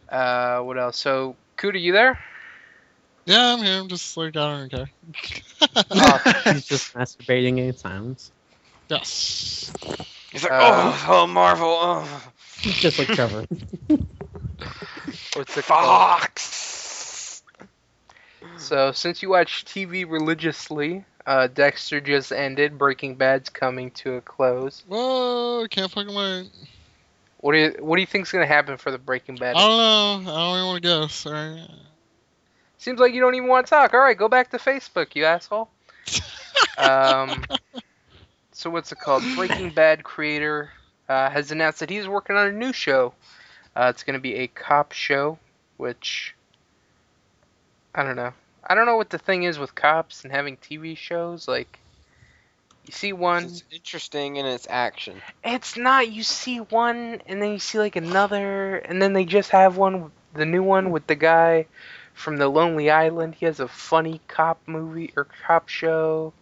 A: What else? So, Kuda, you there?
B: Yeah, I'm here. I'm just like, I don't care.
C: He's just masturbating in silence.
B: Yes.
D: He's like,
A: Uh,
D: oh, Marvel, oh.
C: Just like Trevor.
A: What's it called?
D: Fox.
A: So, since you watch TV religiously, Dexter just ended. Breaking Bad's coming to a close.
B: Whoa, can't fucking wait.
A: What do you think's gonna happen for the Breaking Bad?
B: I don't know. I don't even want to guess. All right.
A: Seems like you don't even want to talk. All right, go back to Facebook, you asshole. So what's it called? Breaking Bad creator has announced that he's working on a new show. It's going to be a cop show, which I don't know. I don't know what the thing is with cops and having TV shows. Like, you see one,
D: It's interesting in its action.
A: it's not. You see one, and then you see like another, and then they just have one, the new one with the guy from the Lonely Island. He has a funny cop movie or cop show.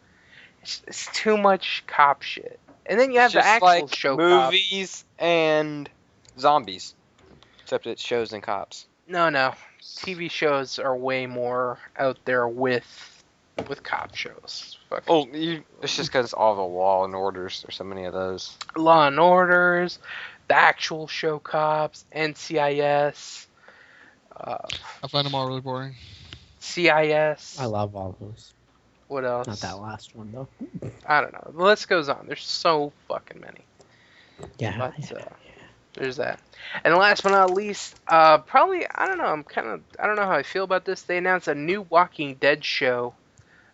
A: It's too much cop shit. And then you have
D: It's
A: the
D: just
A: actual
D: like
A: show cop.
D: movies and zombies, except it shows and cops.
A: No. TV shows are way more out there with cop shows. Fuck.
D: Oh, it's just because all the Law and Orders. There's so many of those.
A: Law and Orders, the actual show cops, NCIS,
B: I find them all really boring.
A: CIS.
C: I love all those.
A: What else?
C: Not that last one though.
A: I don't know. The list goes on. There's so fucking many.
C: Yeah.
A: But there's that. And last but not least, probably I don't know. I don't know how I feel about this. They announced a new Walking Dead show,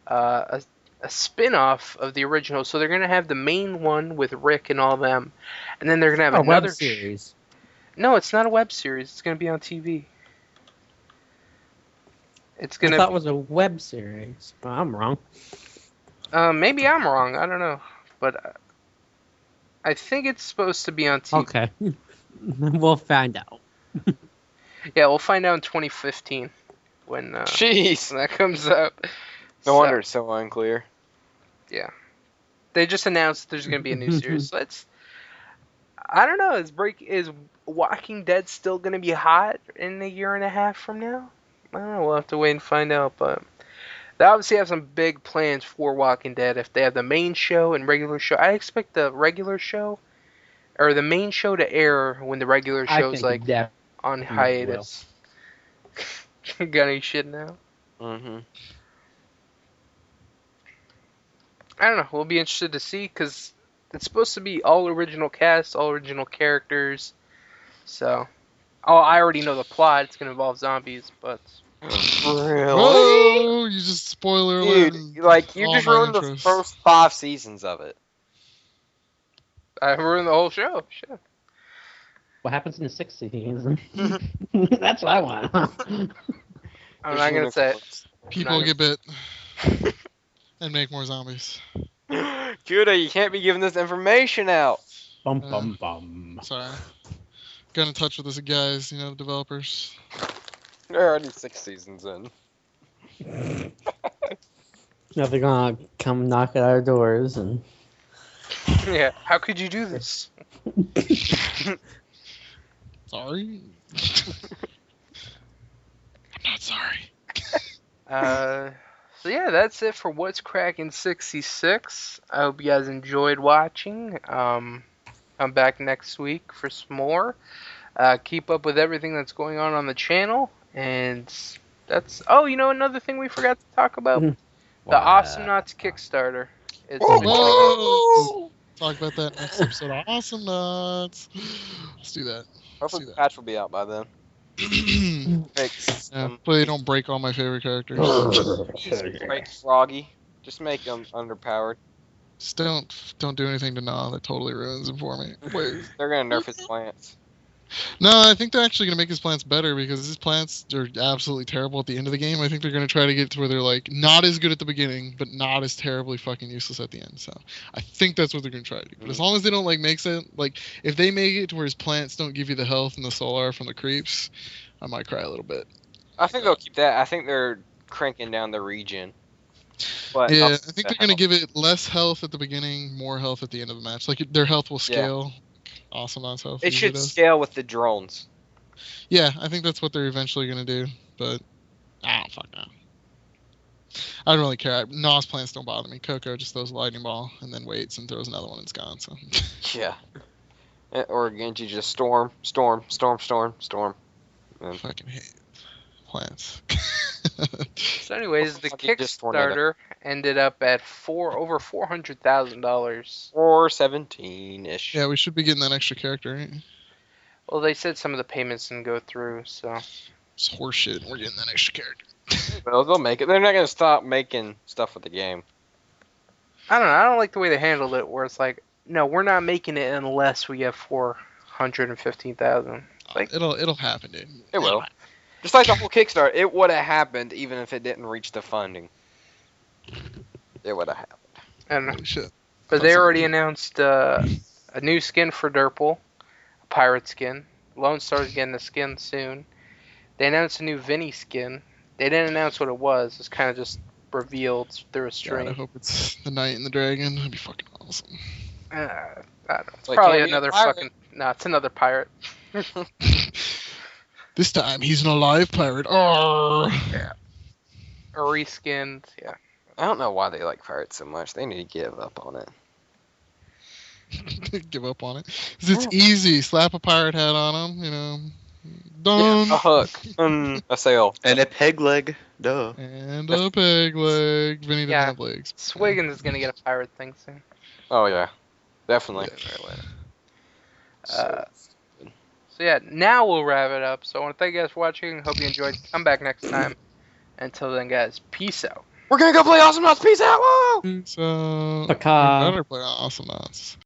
A: a spin-off of the original. So they're gonna have the main one with Rick and all them, and then they're gonna have another
C: web series.
A: No, it's not a web series. It's gonna be on TV. It's
C: I
A: gonna.
C: thought it was a web series. But I'm wrong.
A: Maybe I'm wrong. I don't know, but I think it's supposed to be on TV.
C: Okay. We'll find out.
A: Yeah, we'll find out in 2015 when
D: Jeez.
A: that comes out.
D: No wonder it's so unclear.
A: Yeah, they just announced there's gonna be a new series. So I don't know. Is Walking Dead still gonna be hot in a year and a half from now? I don't know. We'll have to wait and find out. But they obviously have some big plans for Walking Dead. If they have the main show and regular show, I expect the regular show or the main show to air when the regular show's like on hiatus. Got any shit now?
D: Mm-hmm.
A: I don't know. We'll be interested to see because it's supposed to be all original cast, all original characters. So, I already know the plot. It's gonna involve zombies, but
D: Really?
B: Whoa! You just spoiler alert.
D: Dude, like, you
B: all
D: just
B: my
D: ruined the
B: interest.
D: first 5 seasons of it.
A: I ruined the whole show. Shit.
C: What happens in the 6th season? That's what I want.
A: I'm not gonna say it.
B: People
A: Not
B: get bit and make more zombies.
D: Judah, you can't be giving this information out.
C: Bum bum bum.
B: Sorry. Got in touch with us guys, you know, the developers.
D: They're already 6 seasons in.
C: Now they're gonna come knock at our doors and.
A: Yeah. How could you do this?
B: Sorry. I'm not sorry.
A: So yeah, that's it for What's Crackin' 66. I hope you guys enjoyed watching. I'm back next week for some more. Keep up with everything that's going on the channel. And that's... Oh, you know another thing we forgot to talk about? The Awesome Nuts Kickstarter. It's
B: Whoa! Talk about that next episode of Awesome Nuts. Let's do that.
D: Hopefully the patch will be out by then. Fix
B: Yeah, hopefully don't break all my favorite characters.
D: break Froggy. Just make them underpowered.
B: Just don't do anything to Nah. That totally ruins it for me. Wait.
D: They're gonna nerf his plants.
B: No, I think they're actually gonna make his plants better because his plants are absolutely terrible at the end of the game. I think they're gonna try to get to where they're like not as good at the beginning, but not as terribly fucking useless at the end. So I think that's what they're gonna try to do. But as long as they don't like make it like if they make it to where his plants don't give you the health and the solar from the creeps, I might cry a little bit.
D: I think they'll keep that. I think they're cranking down the regen. But
B: Yeah, I think they're gonna give it less health at the beginning, more health at the end of the match. Like their health will scale Awesome Sauce.
D: It should scale with the drones.
B: Yeah, I think that's what they're eventually gonna do, but I don't fuck know. I don't really care. Nos plants don't bother me. Coco just throws a lightning ball and then waits and throws another one and it's gone. So.
D: Yeah. Or Genji just storm.
B: I fucking hate plants.
A: So, anyways, the
D: Fucking just tornado.
A: Kickstarter ended up at over $400,000.
D: Or 17-ish.
B: Yeah, we should be getting that extra character, right?
A: Well, they said some of the payments didn't go through, so.
B: It's horseshit. We're getting that extra character.
D: Well, they'll make it. They're not going to stop making stuff with the game.
A: I don't know. I don't like the way they handled it, where it's like, no, we're not making it unless we have 415,000. Like,
B: It'll happen, dude.
D: It will. Just like the whole Kickstarter, it would have happened even if it didn't reach the funding. It would have happened.
A: I don't know.
B: Holy shit.
A: But they already announced a new skin for Durple, a pirate skin. Lone Star's getting a skin soon. They announced a new Vinny skin. They didn't announce what it was. It's kind of just revealed through a string.
B: God, I hope it's the Knight and the Dragon. That'd be fucking awesome.
A: I don't know. It's
D: Like,
A: probably
D: can't be a
A: another
D: pirate.
A: fucking... No, it's another pirate.
B: This time he's an alive pirate. Oh.
A: Yeah. A reskinned, yeah.
D: I don't know why they like pirates so much. They need to give up on it.
B: Give up on it. 'Cause it's easy. Slap a pirate hat on him, you know. Done.
D: A hook. A sail.
E: And a peg leg. Duh.
B: And a peg leg. Vinny doesn't
A: Yeah.
B: have legs.
A: Swiggins is going to get a pirate thing soon.
D: Oh, yeah. Definitely.
A: So yeah, now we'll wrap it up. So I want to thank you guys for watching. Hope you enjoyed. Come back next time. Until then, guys, peace out.
D: We're going to go play Awesome Nuts. Peace out. Woo!
B: So,
C: Paka.
B: better play Awesome Nuts.